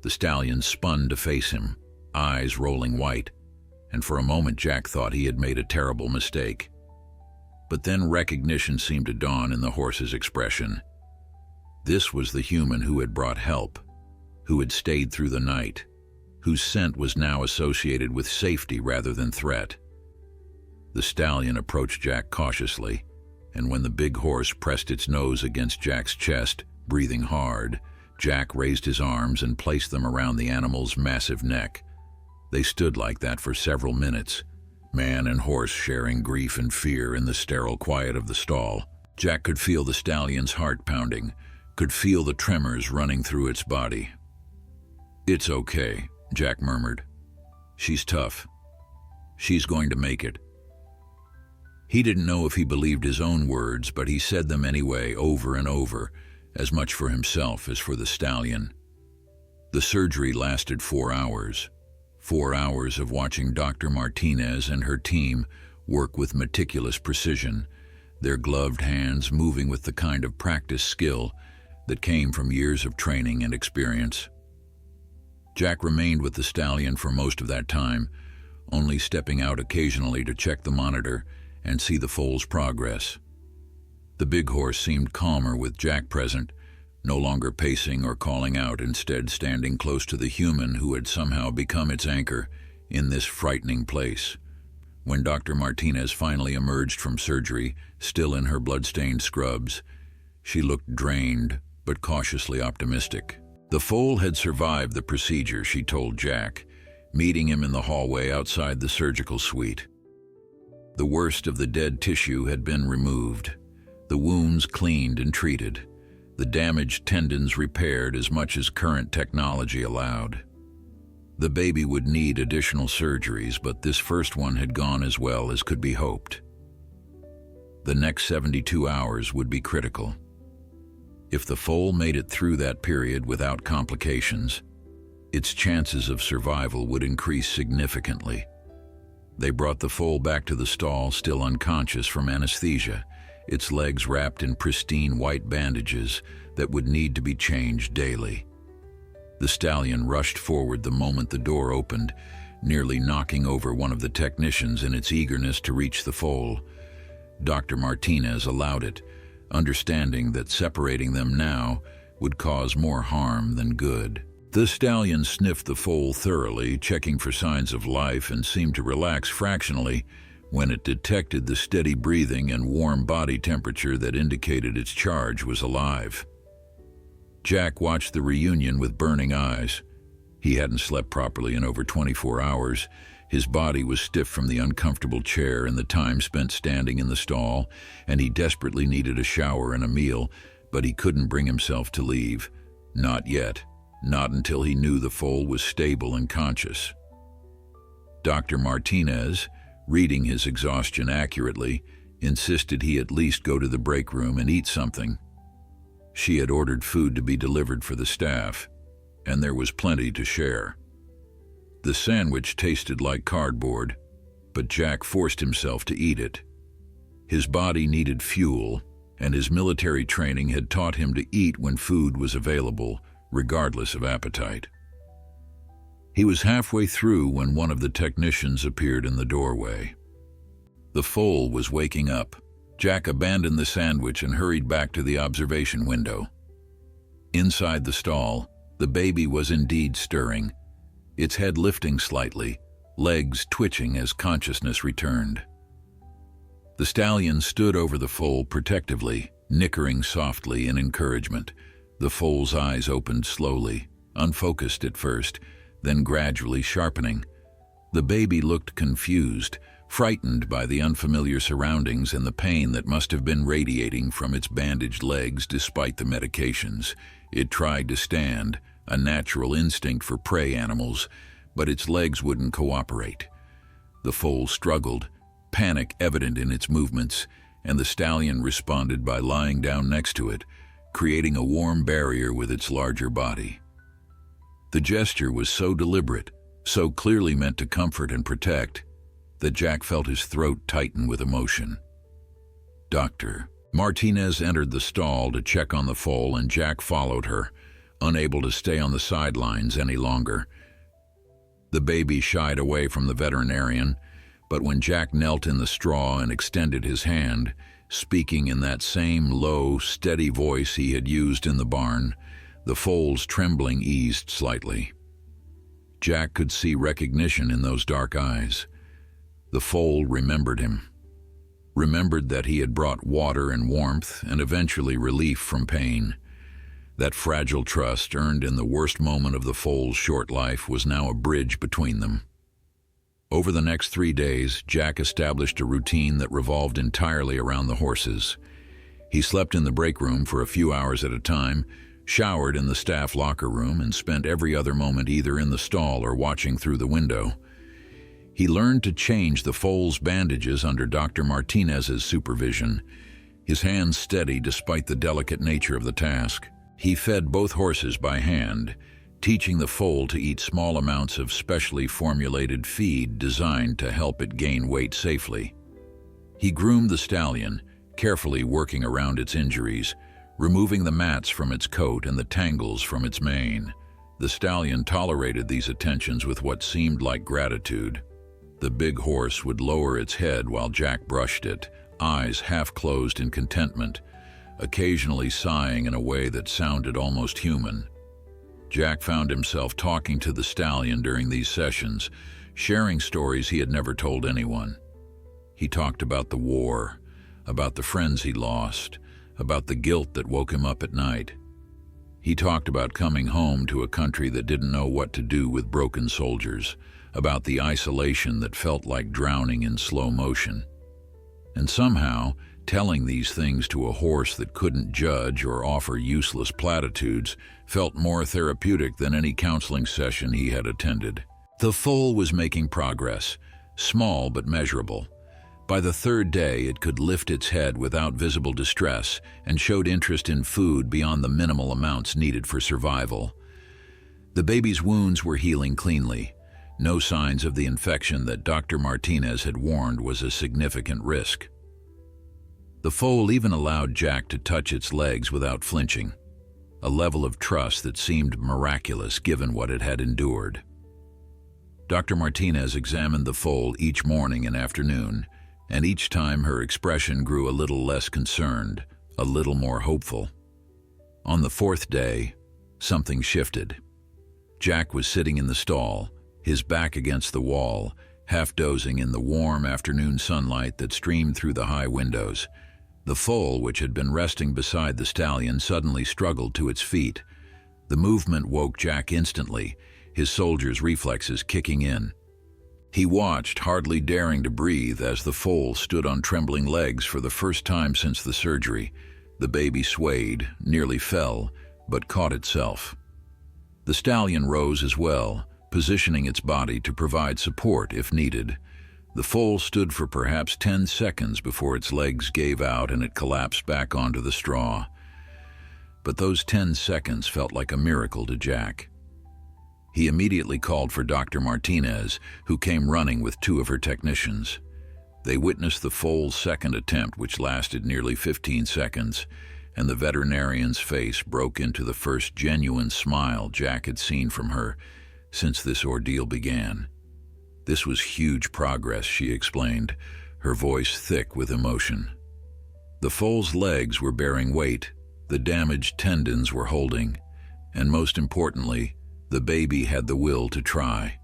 The stallion spun to face him, eyes rolling white, and for a moment Jack thought he had made a terrible mistake. But then recognition seemed to dawn in the horse's expression. This was the human who had brought help, who had stayed through the night, whose scent was now associated with safety rather than threat. The stallion approached Jack cautiously, and when the big horse pressed its nose against Jack's chest, breathing hard, Jack raised his arms and placed them around the animal's massive neck. They stood like that for several minutes, man and horse sharing grief and fear in the sterile quiet of the stall. Jack could feel the stallion's heart pounding, could feel the tremors running through its body. "It's okay," Jack murmured. "She's tough. She's going to make it." He didn't know if he believed his own words, but he said them anyway, over and over, as much for himself as for the stallion. The surgery lasted 4 hours. 4 hours of watching Dr. Martinez and her team work with meticulous precision, their gloved hands moving with the kind of practiced skill that came from years of training and experience. Jack remained with the stallion for most of that time, only stepping out occasionally to check the monitor and see the foal's progress. The big horse seemed calmer with Jack present, no longer pacing or calling out, instead standing close to the human who had somehow become its anchor in this frightening place. When Dr. Martinez finally emerged from surgery, still in her blood-stained scrubs, she looked drained but cautiously optimistic. The foal had survived the procedure, she told Jack, meeting him in the hallway outside the surgical suite. The worst of the dead tissue had been removed, the wounds cleaned and treated, the damaged tendons repaired as much as current technology allowed. The baby would need additional surgeries, but this first one had gone as well as could be hoped. The next 72 hours would be critical. If the foal made it through that period without complications, its chances of survival would increase significantly. They brought the foal back to the stall, still unconscious from anesthesia, its legs wrapped in pristine white bandages that would need to be changed daily. The stallion rushed forward the moment the door opened, nearly knocking over one of the technicians in its eagerness to reach the foal. Dr. Martinez allowed it, understanding that separating them now would cause more harm than good. The stallion sniffed the foal thoroughly, checking for signs of life, and seemed to relax fractionally when it detected the steady breathing and warm body temperature that indicated its charge was alive. Jack watched the reunion with burning eyes. He hadn't slept properly in over 24 hours. His body was stiff from the uncomfortable chair and the time spent standing in the stall, and he desperately needed a shower and a meal, but he couldn't bring himself to leave. Not yet. Not until he knew the foal was stable and conscious. Dr. Martinez, reading his exhaustion accurately, insisted he at least go to the break room and eat something. She had ordered food to be delivered for the staff, and there was plenty to share. The sandwich tasted like cardboard, but Jack forced himself to eat it. His body needed fuel, and his military training had taught him to eat when food was available, regardless of appetite. He was halfway through when one of the technicians appeared in the doorway. The foal was waking up. Jack abandoned the sandwich and hurried back to the observation window. Inside the stall, the baby was indeed stirring, its head lifting slightly, legs twitching as consciousness returned. The stallion stood over the foal protectively, nickering softly in encouragement. The foal's eyes opened slowly, unfocused at first, then gradually sharpening. The baby looked confused, frightened by the unfamiliar surroundings and the pain that must have been radiating from its bandaged legs despite the medications. It tried to stand, a natural instinct for prey animals, but its legs wouldn't cooperate. The foal struggled, panic evident in its movements, and the stallion responded by lying down next to it, creating a warm barrier with its larger body. The gesture was so deliberate, so clearly meant to comfort and protect, that Jack felt his throat tighten with emotion. Dr. Martinez entered the stall to check on the foal, and Jack followed her, unable to stay on the sidelines any longer. The baby shied away from the veterinarian, but when Jack knelt in the straw and extended his hand, speaking in that same low, steady voice he had used in the barn, the foal's trembling eased slightly. Jack could see recognition in those dark eyes. The foal remembered him. Remembered that he had brought water and warmth and eventually relief from pain. That fragile trust earned in the worst moment of the foal's short life was now a bridge between them. Over the next 3 days, Jack established a routine that revolved entirely around the horses. He slept in the break room for a few hours at a time, showered in the staff locker room, and spent every other moment either in the stall or watching through the window. He learned to change the foal's bandages under Dr. Martinez's supervision, his hands steady despite the delicate nature of the task. He fed both horses by hand, teaching the foal to eat small amounts of specially formulated feed designed to help it gain weight safely. He groomed the stallion, carefully working around its injuries, removing the mats from its coat and the tangles from its mane. The stallion tolerated these attentions with what seemed like gratitude. The big horse would lower its head while Jack brushed it, eyes half closed in contentment, occasionally sighing in a way that sounded almost human. Jack found himself talking to the stallion during these sessions, sharing stories he had never told anyone. He talked about the war, about the friends he lost, about the guilt that woke him up at night. He talked about coming home to a country that didn't know what to do with broken soldiers, about the isolation that felt like drowning in slow motion. And somehow, telling these things to a horse that couldn't judge or offer useless platitudes felt more therapeutic than any counseling session he had attended. The foal was making progress, small but measurable. By the 3rd day, it could lift its head without visible distress and showed interest in food beyond the minimal amounts needed for survival. The baby's wounds were healing cleanly. No signs of the infection that Dr. Martinez had warned was a significant risk. The foal even allowed Jack to touch its legs without flinching, a level of trust that seemed miraculous given what it had endured. Dr. Martinez examined the foal each morning and afternoon, and each time her expression grew a little less concerned, a little more hopeful. On the 4th day, something shifted. Jack was sitting in the stall, his back against the wall, half dozing in the warm afternoon sunlight that streamed through the high windows. The foal, which had been resting beside the stallion, suddenly struggled to its feet. The movement woke Jack instantly, his soldier's reflexes kicking in. He watched, hardly daring to breathe, as the foal stood on trembling legs for the first time since the surgery. The baby swayed, nearly fell, but caught itself. The stallion rose as well, positioning its body to provide support if needed. The foal stood for perhaps 10 seconds before its legs gave out and it collapsed back onto the straw. But those 10 seconds felt like a miracle to Jack. He immediately called for Dr. Martinez, who came running with 2 of her technicians. They witnessed the foal's second attempt, which lasted nearly 15 seconds, and the veterinarian's face broke into the first genuine smile Jack had seen from her since this ordeal began. This was huge progress, she explained, her voice thick with emotion. The foal's legs were bearing weight, the damaged tendons were holding, and most importantly, the baby had the will to try.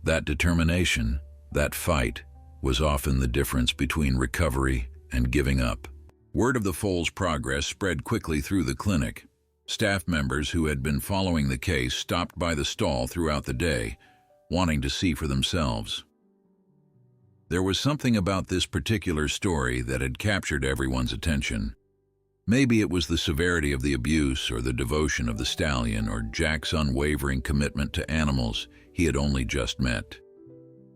That determination, that fight, was often the difference between recovery and giving up. Word of the foal's progress spread quickly through the clinic. Staff members who had been following the case stopped by the stall throughout the day, wanting to see for themselves. There was something about this particular story that had captured everyone's attention. Maybe it was the severity of the abuse or the devotion of the stallion or Jack's unwavering commitment to animals he had only just met.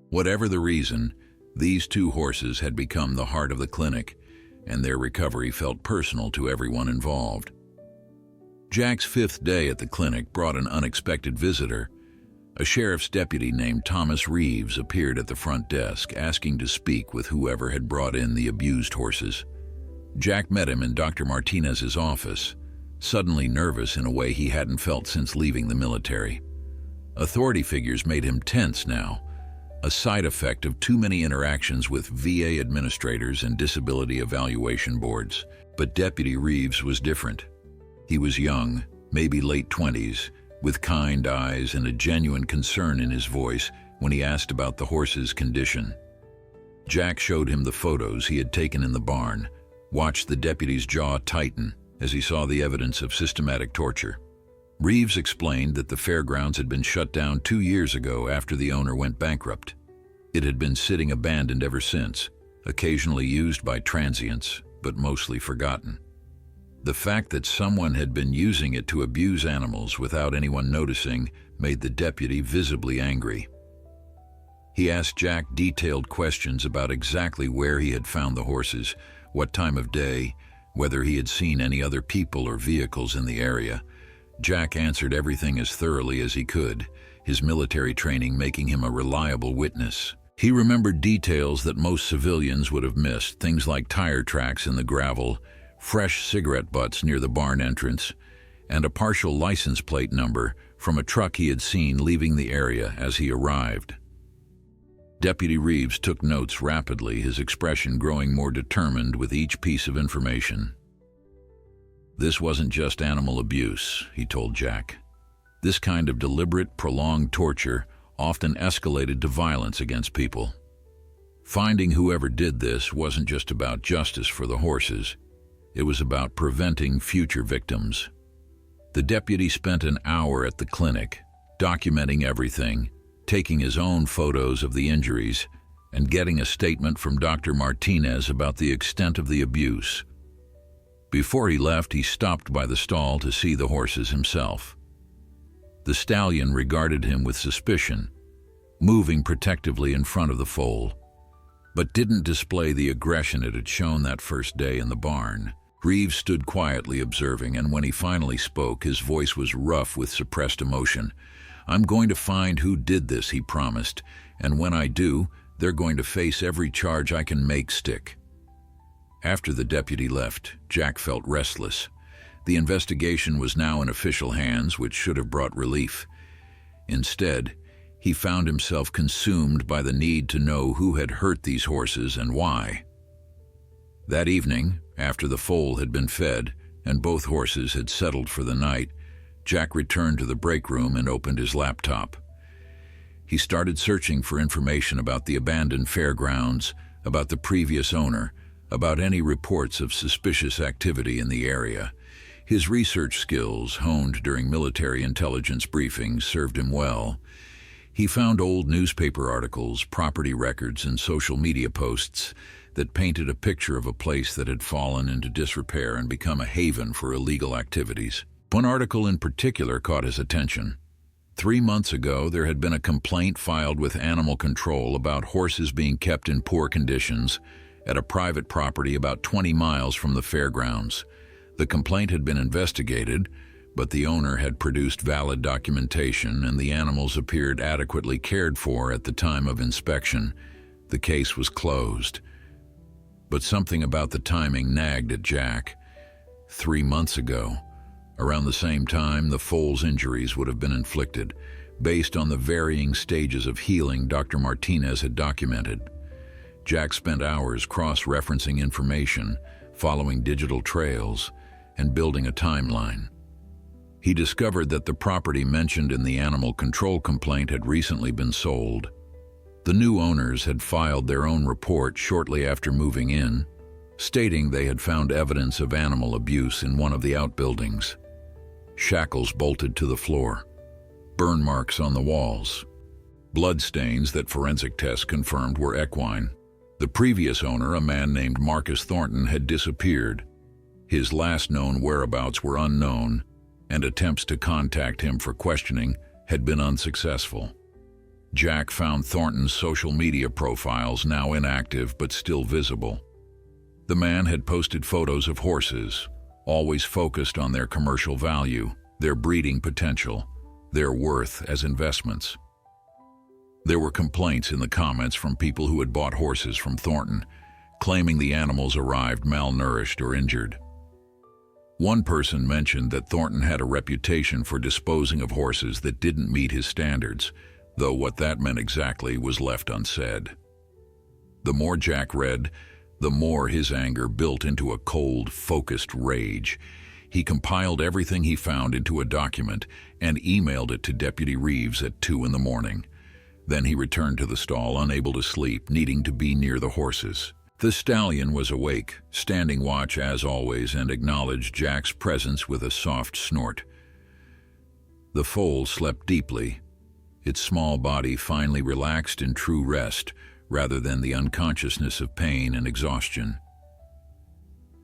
Whatever the reason, these 2 horses had become the heart of the clinic, and their recovery felt personal to everyone involved. Jack's 5th day at the clinic brought an unexpected visitor. A sheriff's deputy named Thomas Reeves appeared at the front desk, asking to speak with whoever had brought in the abused horses. Jack met him in Dr. Martinez's office, suddenly nervous in a way he hadn't felt since leaving the military. Authority figures made him tense now, a side effect of too many interactions with VA administrators and disability evaluation boards. But Deputy Reeves was different. He was young, maybe late 20s, with kind eyes and a genuine concern in his voice when he asked about the horse's condition. Jack showed him the photos he had taken in the barn, watched the deputy's jaw tighten as he saw the evidence of systematic torture. Reeves explained that the fairgrounds had been shut down 2 years ago after the owner went bankrupt. It had been sitting abandoned ever since, occasionally used by transients, but mostly forgotten. The fact that someone had been using it to abuse animals without anyone noticing made the deputy visibly angry. He asked Jack detailed questions about exactly where he had found the horses, what time of day, whether he had seen any other people or vehicles in the area. Jack answered everything as thoroughly as he could, his military training making him a reliable witness. He remembered details that most civilians would have missed, things like tire tracks in the gravel, fresh cigarette butts near the barn entrance, and a partial license plate number from a truck he had seen leaving the area as he arrived. Deputy Reeves took notes rapidly, his expression growing more determined with each piece of information. This wasn't just animal abuse, he told Jack. This kind of deliberate, prolonged torture often escalated to violence against people. Finding whoever did this wasn't just about justice for the horses. It was about preventing future victims. The deputy spent an hour at the clinic, documenting everything, taking his own photos of the injuries, and getting a statement from Dr. Martinez about the extent of the abuse. Before he left, he stopped by the stall to see the horses himself. The stallion regarded him with suspicion, moving protectively in front of the foal, but didn't display the aggression it had shown that first day in the barn. Reeves stood quietly observing, and when he finally spoke, his voice was rough with suppressed emotion. "I'm going to find who did this," he promised, "and when I do, they're going to face every charge I can make stick." After the deputy left, Jack felt restless. The investigation was now in official hands, which should have brought relief. Instead, he found himself consumed by the need to know who had hurt these horses and why. That evening, after the foal had been fed and both horses had settled for the night, Jack returned to the break room and opened his laptop. He started searching for information about the abandoned fairgrounds, about the previous owner, about any reports of suspicious activity in the area. His research skills, honed during military intelligence briefings, served him well. He found old newspaper articles, property records, and social media posts that painted a picture of a place that had fallen into disrepair and become a haven for illegal activities. One article in particular caught his attention. 3 months ago, there had been a complaint filed with animal control about horses being kept in poor conditions at a private property about 20 miles from the fairgrounds. The complaint had been investigated, but the owner had produced valid documentation and the animals appeared adequately cared for at the time of inspection. The case was closed. But something about the timing nagged at Jack. 3 months ago, around the same time the foal's injuries would have been inflicted, based on the varying stages of healing Dr. Martinez had documented. Jack spent hours cross-referencing information, following digital trails, and building a timeline. He discovered that the property mentioned in the animal control complaint had recently been sold. The new owners had filed their own report shortly after moving in, stating they had found evidence of animal abuse in one of the outbuildings. Shackles bolted to the floor, burn marks on the walls, bloodstains that forensic tests confirmed were equine. The previous owner, a man named Marcus Thornton, had disappeared. His last known whereabouts were unknown, and attempts to contact him for questioning had been unsuccessful. Jack found Thornton's social media profiles, now inactive but still visible. The man had posted photos of horses, always focused on their commercial value, their breeding potential, their worth as investments. There were complaints in the comments from people who had bought horses from Thornton, claiming the animals arrived malnourished or injured. One person mentioned that Thornton had a reputation for disposing of horses that didn't meet his standards, though what that meant exactly was left unsaid. The more Jack read, the more his anger built into a cold, focused rage. He compiled everything he found into a document and emailed it to Deputy Reeves at 2 a.m. Then he returned to the stall, unable to sleep, needing to be near the horses. The Stallion was awake, standing watch as always, and acknowledged Jack's presence with a soft snort. The foal slept deeply, its small body finally relaxed in true rest, rather than the unconsciousness of pain and exhaustion.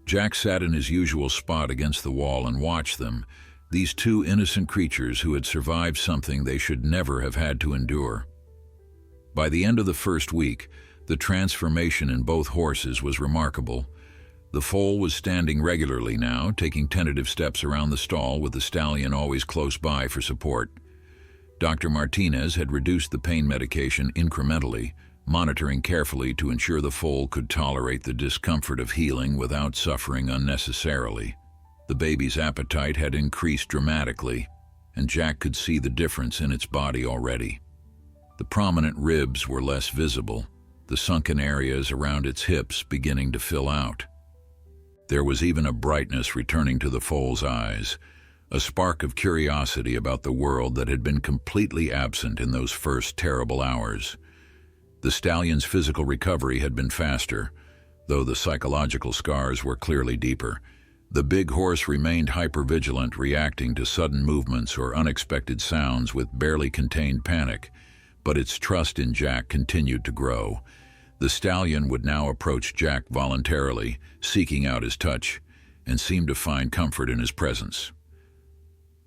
Jack sat in his usual spot against the wall and watched them, these two innocent creatures who had survived something they should never have had to endure. By the end of the first week, the transformation in both horses was remarkable. The foal was standing regularly now, taking tentative steps around the stall with the Stallion always close by for support. Dr. Martinez had reduced the pain medication incrementally, monitoring carefully to ensure the foal could tolerate the discomfort of healing without suffering unnecessarily. The baby's appetite had increased dramatically, and Jack could see the difference in its body already. The prominent ribs were less visible, the sunken areas around its hips beginning to fill out. There was even a brightness returning to the foal's eyes, a spark of curiosity about the world that had been completely absent in those first terrible hours. The Stallion's physical recovery had been faster, though the psychological scars were clearly deeper. The big horse remained hypervigilant, reacting to sudden movements or unexpected sounds with barely contained panic, but its trust in Jack continued to grow. The Stallion would now approach Jack voluntarily, seeking out his touch, and seemed to find comfort in his presence.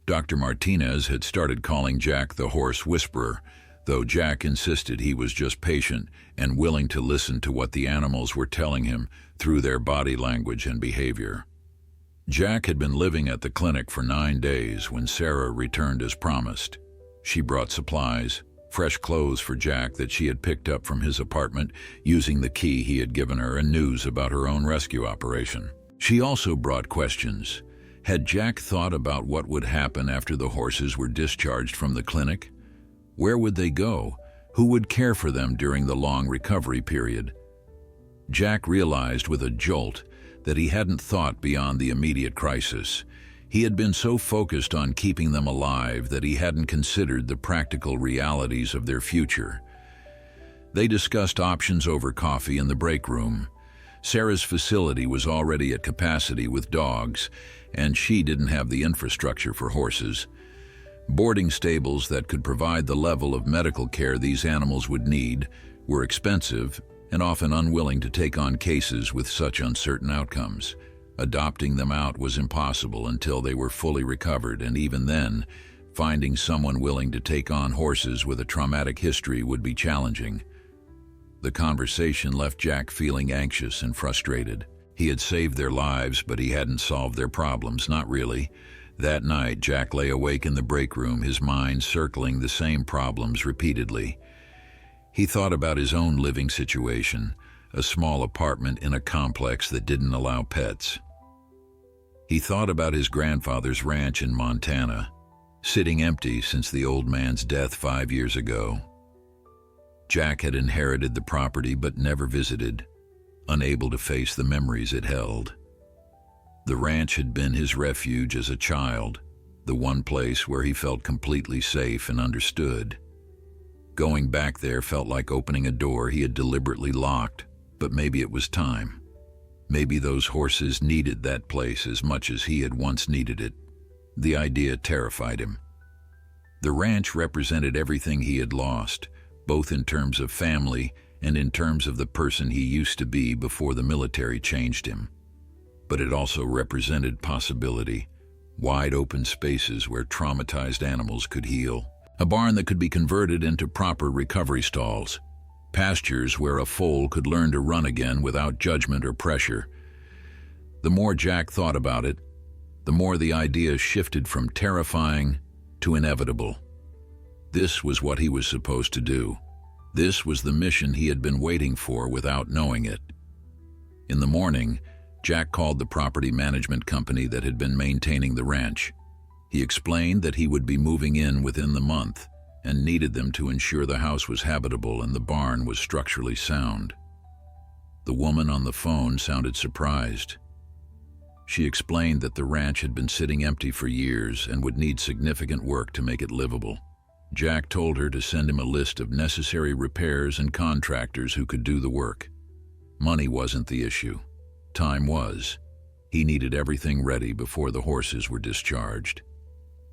Dr. Martinez had started calling Jack the Horse Whisperer, though Jack insisted he was just patient and willing to listen to what the animals were telling him through their body language and behavior. Jack had been living at the clinic for 9 days when Sarah returned as promised. She brought supplies, fresh clothes for Jack that she had picked up from his apartment using the key he had given her, and news about her own rescue operation. She also brought questions. Had Jack thought about what would happen after the horses were discharged from the clinic? Where would they go? Who would care for them during the long recovery period? Jack realized with a jolt that he hadn't thought beyond the immediate crisis. He had been so focused on keeping them alive that he hadn't considered the practical realities of their future. They discussed options over coffee in the break room. Sarah's facility was already at capacity with dogs, and she didn't have the infrastructure for horses. Boarding stables that could provide the level of medical care these animals would need were expensive and often unwilling to take on cases with such uncertain outcomes. Adopting them out was impossible until they were fully recovered, and even then, finding someone willing to take on horses with a traumatic history would be challenging. The conversation left Jack feeling anxious and frustrated. He had saved their lives, but he hadn't solved their problems, not really. That night, Jack lay awake in the break room, his mind circling the same problems repeatedly. He thought about his own living situation, a small apartment in a complex that didn't allow pets. He thought about his grandfather's ranch in Montana, sitting empty since the old man's death 5 years ago. Jack had inherited the property but never visited, unable to face the memories it held. The ranch had been his refuge as a child, the one place where he felt completely safe and understood. Going back there felt like opening a door he had deliberately locked, but maybe it was time. Maybe those horses needed that place as much as he had once needed it. The idea terrified him. The ranch represented everything he had lost, both in terms of family and in terms of the person he used to be before the military changed him. But it also represented possibility, wide open spaces where traumatized animals could heal. A barn that could be converted into proper recovery stalls. Pastures where a foal could learn to run again without judgment or pressure. The more Jack thought about it, the more the idea shifted from terrifying to inevitable. This was what he was supposed to do. This was the mission he had been waiting for without knowing it. In the morning, Jack called the property management company that had been maintaining the ranch. He explained that he would be moving in within the month and needed them to ensure the house was habitable and the barn was structurally sound. The woman on the phone sounded surprised. She explained that the ranch had been sitting empty for years and would need significant work to make it livable. Jack told her to send him a list of necessary repairs and contractors who could do the work. Money wasn't the issue. Time was. He needed everything ready before the horses were discharged.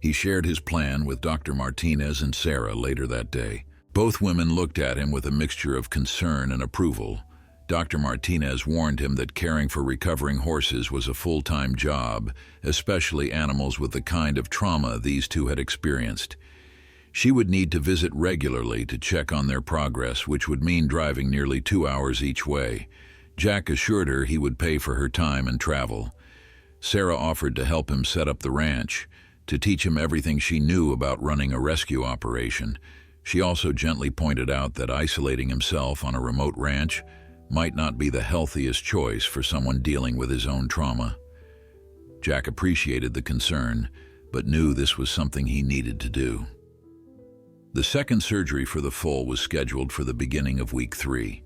He shared his plan with Dr. Martinez and Sarah later that day. Both women looked at him with a mixture of concern and approval. Dr. Martinez warned him that caring for recovering horses was a full-time job, especially animals with the kind of trauma these two had experienced. She would need to visit regularly to check on their progress, which would mean driving nearly 2 hours each way. Jack assured her he would pay for her time and travel. Sarah offered to help him set up the ranch, to teach him everything she knew about running a rescue operation. She also gently pointed out that isolating himself on a remote ranch might not be the healthiest choice for someone dealing with his own trauma. Jack appreciated the concern, but knew this was something he needed to do. The second surgery for the foal was scheduled for the beginning of week 3.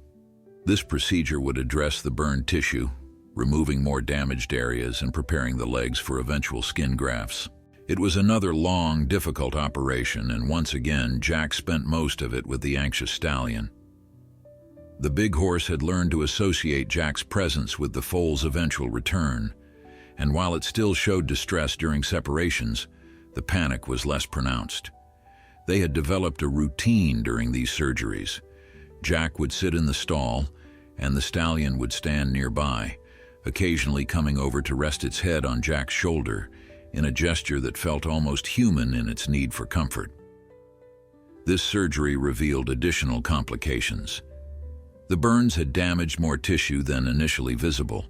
This procedure would address the burned tissue, removing more damaged areas and preparing the legs for eventual skin grafts. It was another long, difficult operation, and once again, Jack spent most of it with the anxious Stallion. The big horse had learned to associate Jack's presence with the foal's eventual return, and while it still showed distress during separations, the panic was less pronounced. They had developed a routine during these surgeries. Jack would sit in the stall, and the Stallion would stand nearby, occasionally coming over to rest its head on Jack's shoulder, in a gesture that felt almost human in its need for comfort. This surgery revealed additional complications. The burns had damaged more tissue than initially visible,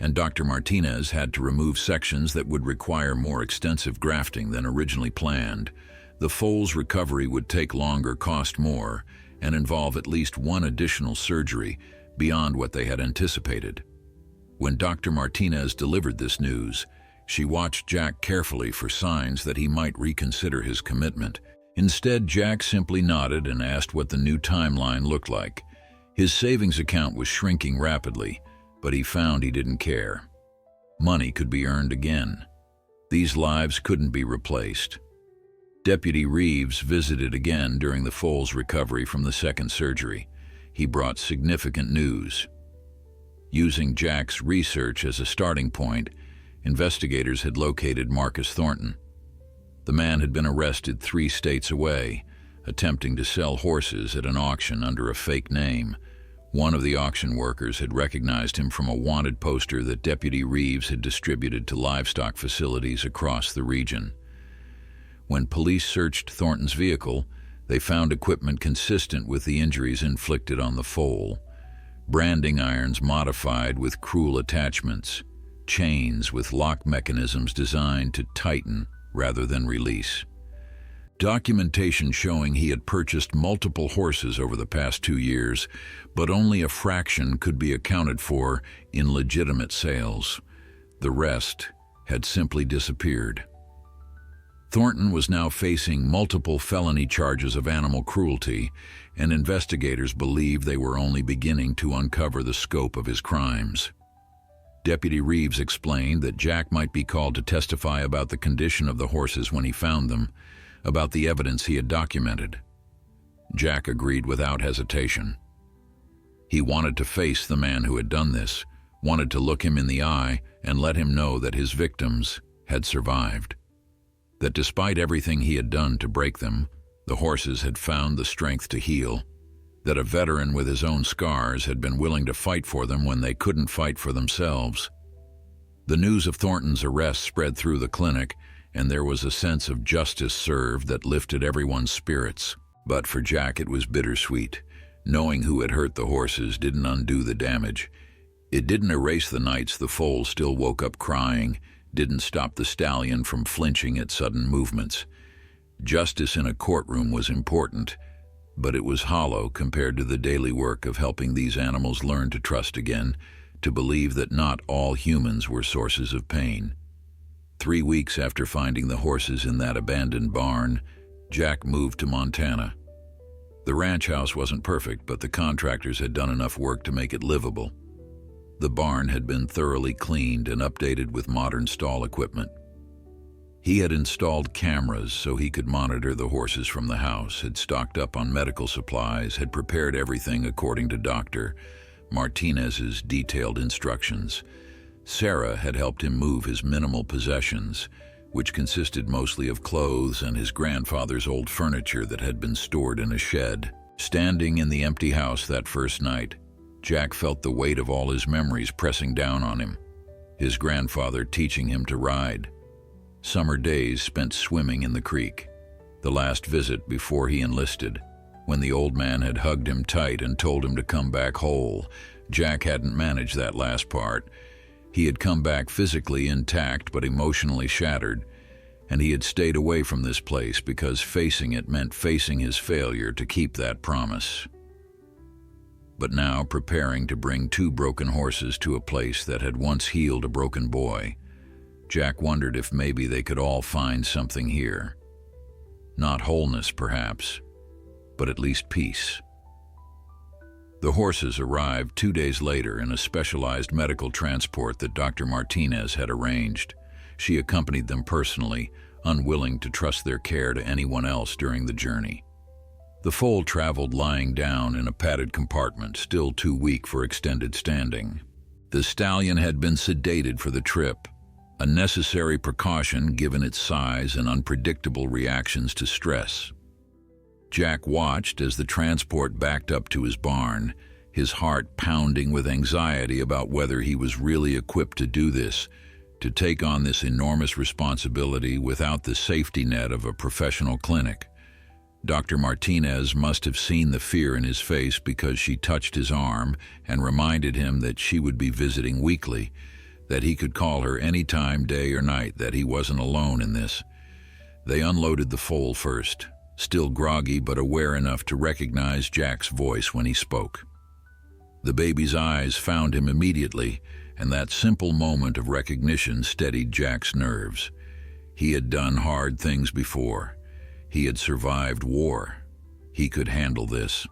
and Dr. Martinez had to remove sections that would require more extensive grafting than originally planned. The foal's recovery would take longer, cost more, and involve at least one additional surgery beyond what they had anticipated. When Dr. Martinez delivered this news, she watched Jack carefully for signs that he might reconsider his commitment. Instead, Jack simply nodded and asked what the new timeline looked like. His savings account was shrinking rapidly, but he found he didn't care. Money could be earned again. These lives couldn't be replaced. Deputy Reeves visited again during the foal's recovery from the second surgery. He brought significant news. Using Jack's research as a starting point, investigators had located Marcus Thornton. The man had been arrested 3 states away, attempting to sell horses at an auction under a fake name. One of the auction workers had recognized him from a wanted poster that Deputy Reeves had distributed to livestock facilities across the region. When police searched Thornton's vehicle, they found equipment consistent with the injuries inflicted on the foal. Branding irons modified with cruel attachments, chains with lock mechanisms designed to tighten rather than release. Documentation showing he had purchased multiple horses over the past 2 years, but only a fraction could be accounted for in legitimate sales. The rest had simply disappeared. Thornton was now facing multiple felony charges of animal cruelty, and investigators believed they were only beginning to uncover the scope of his crimes. Deputy Reeves explained that Jack might be called to testify about the condition of the horses when he found them, about the evidence he had documented. Jack agreed without hesitation. He wanted to face the man who had done this, wanted to look him in the eye and let him know that his victims had survived. That despite everything he had done to break them, the horses had found the strength to heal. That a veteran with his own scars had been willing to fight for them when they couldn't fight for themselves. The news of Thornton's arrest spread through the clinic, and there was a sense of justice served that lifted everyone's spirits. But for Jack it was bittersweet. Knowing who had hurt the horses didn't undo the damage. It didn't erase the nights the foal still woke up crying, didn't stop the stallion from flinching at sudden movements. Justice in a courtroom was important, but it was hollow compared to the daily work of helping these animals learn to trust again, to believe that not all humans were sources of pain. 3 weeks after finding the horses in that abandoned barn, Jack moved to Montana. The ranch house wasn't perfect, but the contractors had done enough work to make it livable. The barn had been thoroughly cleaned and updated with modern stall equipment. He had installed cameras so he could monitor the horses from the house, had stocked up on medical supplies, had prepared everything according to Dr. Martinez's detailed instructions. Sarah had helped him move his minimal possessions, which consisted mostly of clothes and his grandfather's old furniture that had been stored in a shed. Standing in the empty house that first night, Jack felt the weight of all his memories pressing down on him. His grandfather teaching him to ride. Summer days spent swimming in the creek. The last visit before he enlisted, when the old man had hugged him tight and told him to come back whole. Jack hadn't managed that last part. He had come back physically intact but emotionally shattered, and he had stayed away from this place because facing it meant facing his failure to keep that promise. But now, preparing to bring 2 broken horses to a place that had once healed a broken boy, Jack wondered if maybe they could all find something here. Not wholeness, perhaps, but at least peace. The horses arrived 2 days later in a specialized medical transport that Dr. Martinez had arranged. She accompanied them personally, unwilling to trust their care to anyone else during the journey. The foal traveled lying down in a padded compartment, still too weak for extended standing. The stallion had been sedated for the trip, a necessary precaution given its size and unpredictable reactions to stress. Jack watched as the transport backed up to his barn, his heart pounding with anxiety about whether he was really equipped to do this, to take on this enormous responsibility without the safety net of a professional clinic. Dr. Martinez must have seen the fear in his face because she touched his arm and reminded him that she would be visiting weekly, that he could call her any time, day or night, that he wasn't alone in this. They unloaded the foal first, still groggy but aware enough to recognize Jack's voice when he spoke. The baby's eyes found him immediately, and that simple moment of recognition steadied Jack's nerves. He had done hard things before. He had survived war. He could handle this.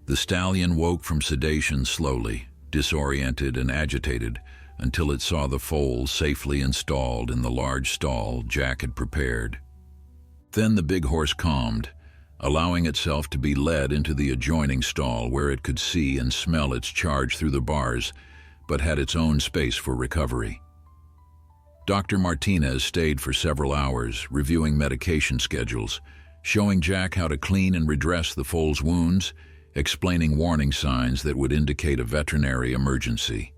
The stallion woke from sedation slowly, disoriented and agitated, until it saw the foal safely installed in the large stall Jack had prepared. Then the big horse calmed, allowing itself to be led into the adjoining stall where it could see and smell its charge through the bars, but had its own space for recovery. Dr. Martinez stayed for several hours, reviewing medication schedules, showing Jack how to clean and redress the foal's wounds, explaining warning signs that would indicate a veterinary emergency.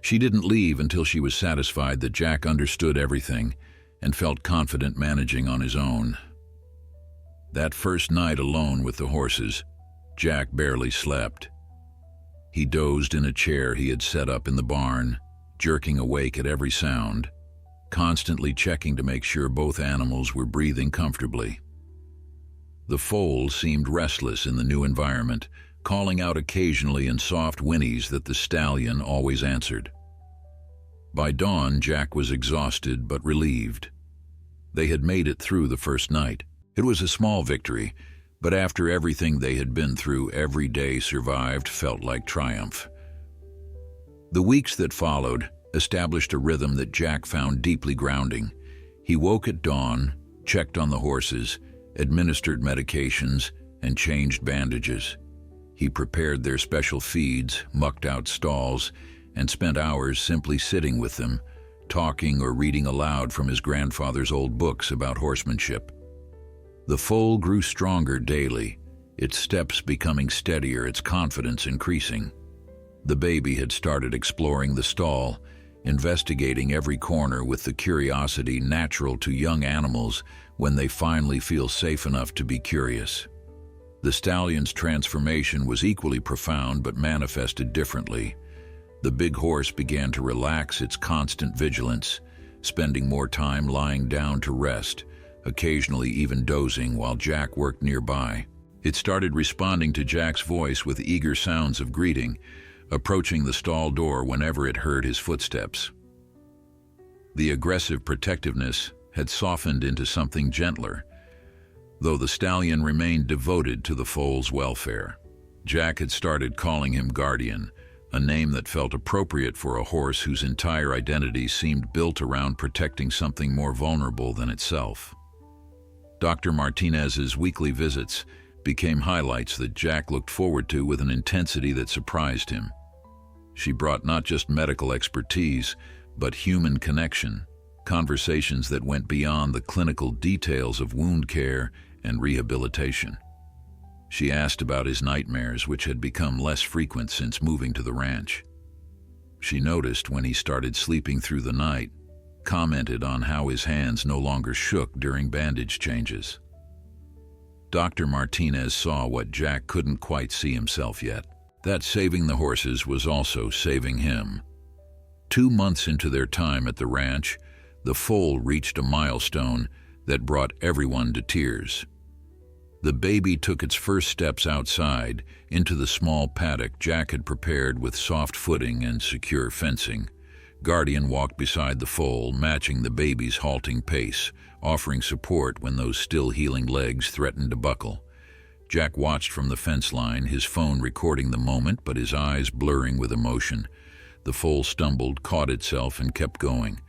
She didn't leave until she was satisfied that Jack understood everything and felt confident managing on his own. That first night alone with the horses, Jack barely slept. He dozed in a chair he had set up in the barn, jerking awake at every sound, constantly checking to make sure both animals were breathing comfortably. The foal seemed restless in the new environment, calling out occasionally in soft whinnies that the stallion always answered. By dawn, Jack was exhausted but relieved. They had made it through the first night. It was a small victory, but after everything they had been through, every day survived felt like triumph. The weeks that followed established a rhythm that Jack found deeply grounding. He woke at dawn, checked on the horses, administered medications, and changed bandages. He prepared their special feeds, mucked out stalls, and spent hours simply sitting with them, talking or reading aloud from his grandfather's old books about horsemanship. The foal grew stronger daily, its steps becoming steadier, its confidence increasing. The baby had started exploring the stall, investigating every corner with the curiosity natural to young animals when they finally feel safe enough to be curious. The stallion's transformation was equally profound but manifested differently. The big horse began to relax its constant vigilance, spending more time lying down to rest, occasionally even dozing while Jack worked nearby. It started responding to Jack's voice with eager sounds of greeting, approaching the stall door whenever it heard his footsteps. The aggressive protectiveness had softened into something gentler, though the stallion remained devoted to the foal's welfare. Jack had started calling him Guardian, a name that felt appropriate for a horse whose entire identity seemed built around protecting something more vulnerable than itself. Dr. Martinez's weekly visits became highlights that Jack looked forward to with an intensity that surprised him. She brought not just medical expertise, but human connection, conversations that went beyond the clinical details of wound care and rehabilitation. She asked about his nightmares, which had become less frequent since moving to the ranch. She noticed when he started sleeping through the night, commented on how his hands no longer shook during bandage changes. Dr. Martinez saw what Jack couldn't quite see himself yet, that saving the horses was also saving him. 2 months into their time at the ranch, the foal reached a milestone that brought everyone to tears. The baby took its first steps outside into the small paddock Jack had prepared with soft footing and secure fencing. Guardian walked beside the foal, matching the baby's halting pace, offering support when those still healing legs threatened to buckle. Jack watched from the fence line, his phone recording the moment but his eyes blurring with emotion. The foal stumbled, caught itself, and kept going.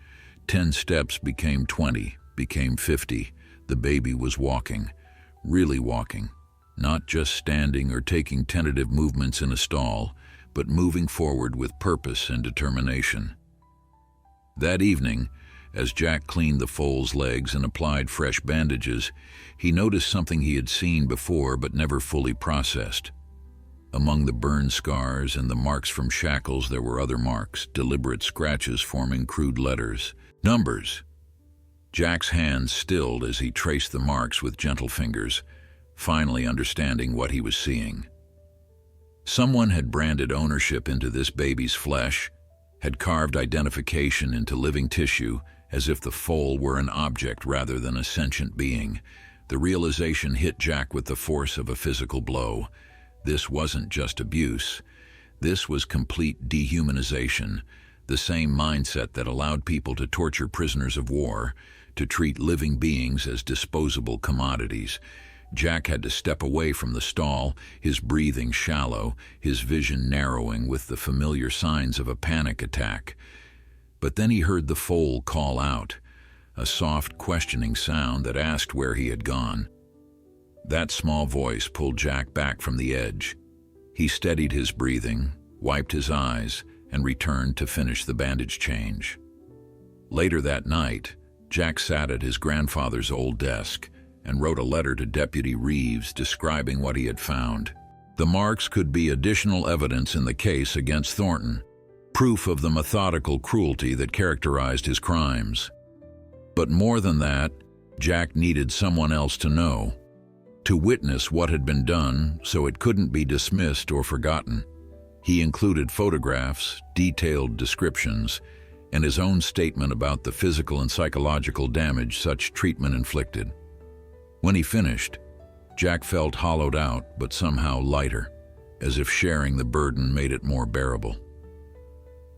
10 steps became 20, became 50. The baby was walking. Really walking, not just standing or taking tentative movements in a stall, but moving forward with purpose and determination. That evening, as Jack cleaned the foal's legs and applied fresh bandages, he noticed something he had seen before but never fully processed. Among the burn scars and the marks from shackles, there were other marks, deliberate scratches forming crude letters. Numbers. Jack's hands stilled as he traced the marks with gentle fingers, finally understanding what he was seeing. Someone had branded ownership into this baby's flesh, had carved identification into living tissue, as if the foal were an object rather than a sentient being. The realization hit Jack with the force of a physical blow. This wasn't just abuse. This was complete dehumanization, the same mindset that allowed people to torture prisoners of war, to treat living beings as disposable commodities. Jack had to step away from the stall, his breathing shallow, his vision narrowing with the familiar signs of a panic attack. But then he heard the foal call out, a soft, questioning sound that asked where he had gone. That small voice pulled Jack back from the edge. He steadied his breathing, wiped his eyes, and returned to finish the bandage change. Later that night, Jack sat at his grandfather's old desk and wrote a letter to Deputy Reeves describing what he had found. The marks could be additional evidence in the case against Thornton, proof of the methodical cruelty that characterized his crimes. But more than that, Jack needed someone else to know, to witness what had been done so it couldn't be dismissed or forgotten. He included photographs, detailed descriptions, and his own statement about the physical and psychological damage such treatment inflicted. When he finished, Jack felt hollowed out but somehow lighter, as if sharing the burden made it more bearable.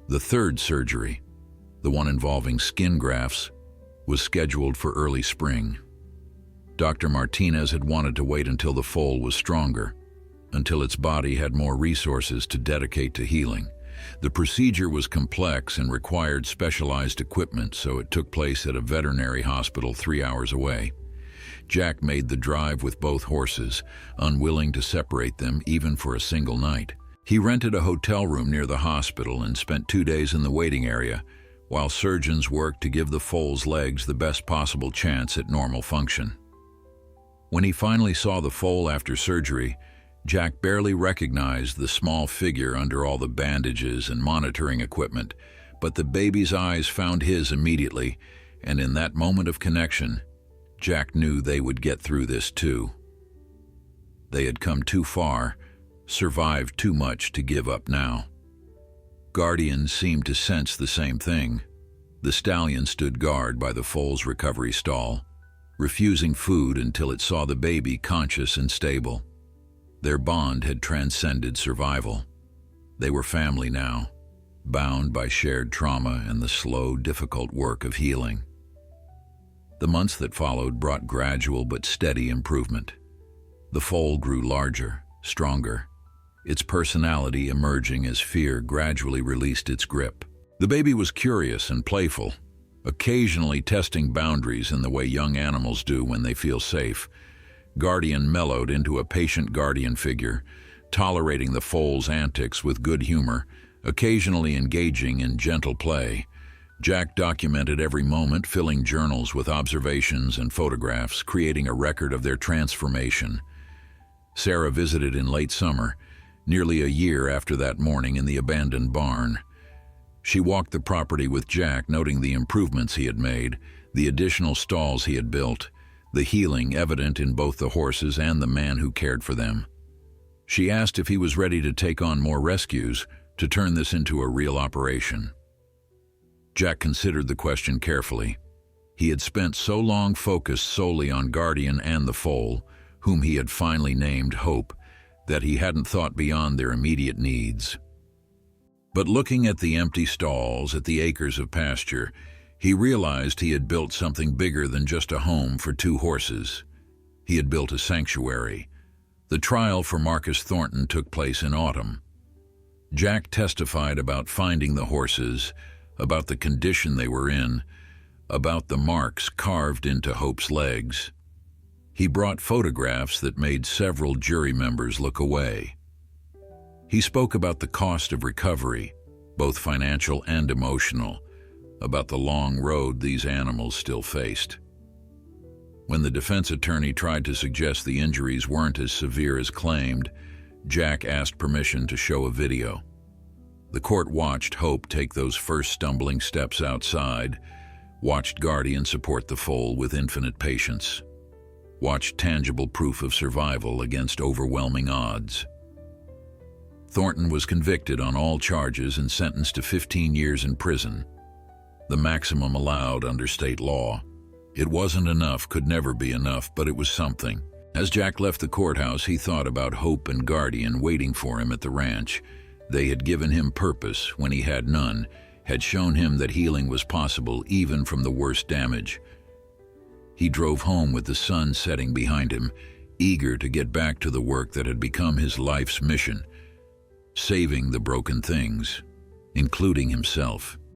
The third surgery, the one involving skin grafts, was scheduled for early spring. Dr. Martinez had wanted to wait until the foal was stronger, until its body had more resources to dedicate to healing. The procedure was complex and required specialized equipment, so it took place at a veterinary hospital 3 hours away. Jack made the drive with both horses, unwilling to separate them even for a single night. He rented a hotel room near the hospital and spent 2 days in the waiting area, while surgeons worked to give the foal's legs the best possible chance at normal function. When he finally saw the foal after surgery, Jack barely recognized the small figure under all the bandages and monitoring equipment, but the baby's eyes found his immediately, and in that moment of connection, Jack knew they would get through this too. They had come too far, survived too much to give up now. Guardian seemed to sense the same thing. The stallion stood guard by the foal's recovery stall, refusing food until it saw the baby conscious and stable. Their bond had transcended survival. They were family now, bound by shared trauma and the slow, difficult work of healing. The months that followed brought gradual but steady improvement. The foal grew larger, stronger, its personality emerging as fear gradually released its grip. The baby was curious and playful, occasionally testing boundaries in the way young animals do when they feel safe. Guardian mellowed into a patient guardian figure, tolerating the foal's antics with good humor, occasionally engaging in gentle play. Jack documented every moment, filling journals with observations and photographs, creating a record of their transformation. Sarah visited in late summer, nearly a year after that morning in the abandoned barn. She walked the property with Jack, noting the improvements he had made, the additional stalls he had built, the healing evident in both the horses and the man who cared for them. She asked if he was ready to take on more rescues, to turn this into a real operation. Jack considered the question carefully. He had spent so long focused solely on Guardian and the foal, whom he had finally named Hope, that he hadn't thought beyond their immediate needs. But looking at the empty stalls, at the acres of pasture, he realized he had built something bigger than just a home for 2 horses. He had built a sanctuary. The trial for Marcus Thornton took place in autumn. Jack testified about finding the horses, about the condition they were in, about the marks carved into Hope's legs. He brought photographs that made several jury members look away. He spoke about the cost of recovery, both financial and emotional, about the long road these animals still faced. When the defense attorney tried to suggest the injuries weren't as severe as claimed, Jack asked permission to show a video. The court watched Hope take those first stumbling steps outside, watched Guardian support the foal with infinite patience, watched tangible proof of survival against overwhelming odds. Thornton was convicted on all charges and sentenced to 15 years in prison, the maximum allowed under state law. It wasn't enough, could never be enough, but it was something. As Jack left the courthouse, he thought about Hope and Guardian waiting for him at the ranch. They had given him purpose when he had none, had shown him that healing was possible even from the worst damage. He drove home with the sun setting behind him, eager to get back to the work that had become his life's mission, saving the broken things, including himself.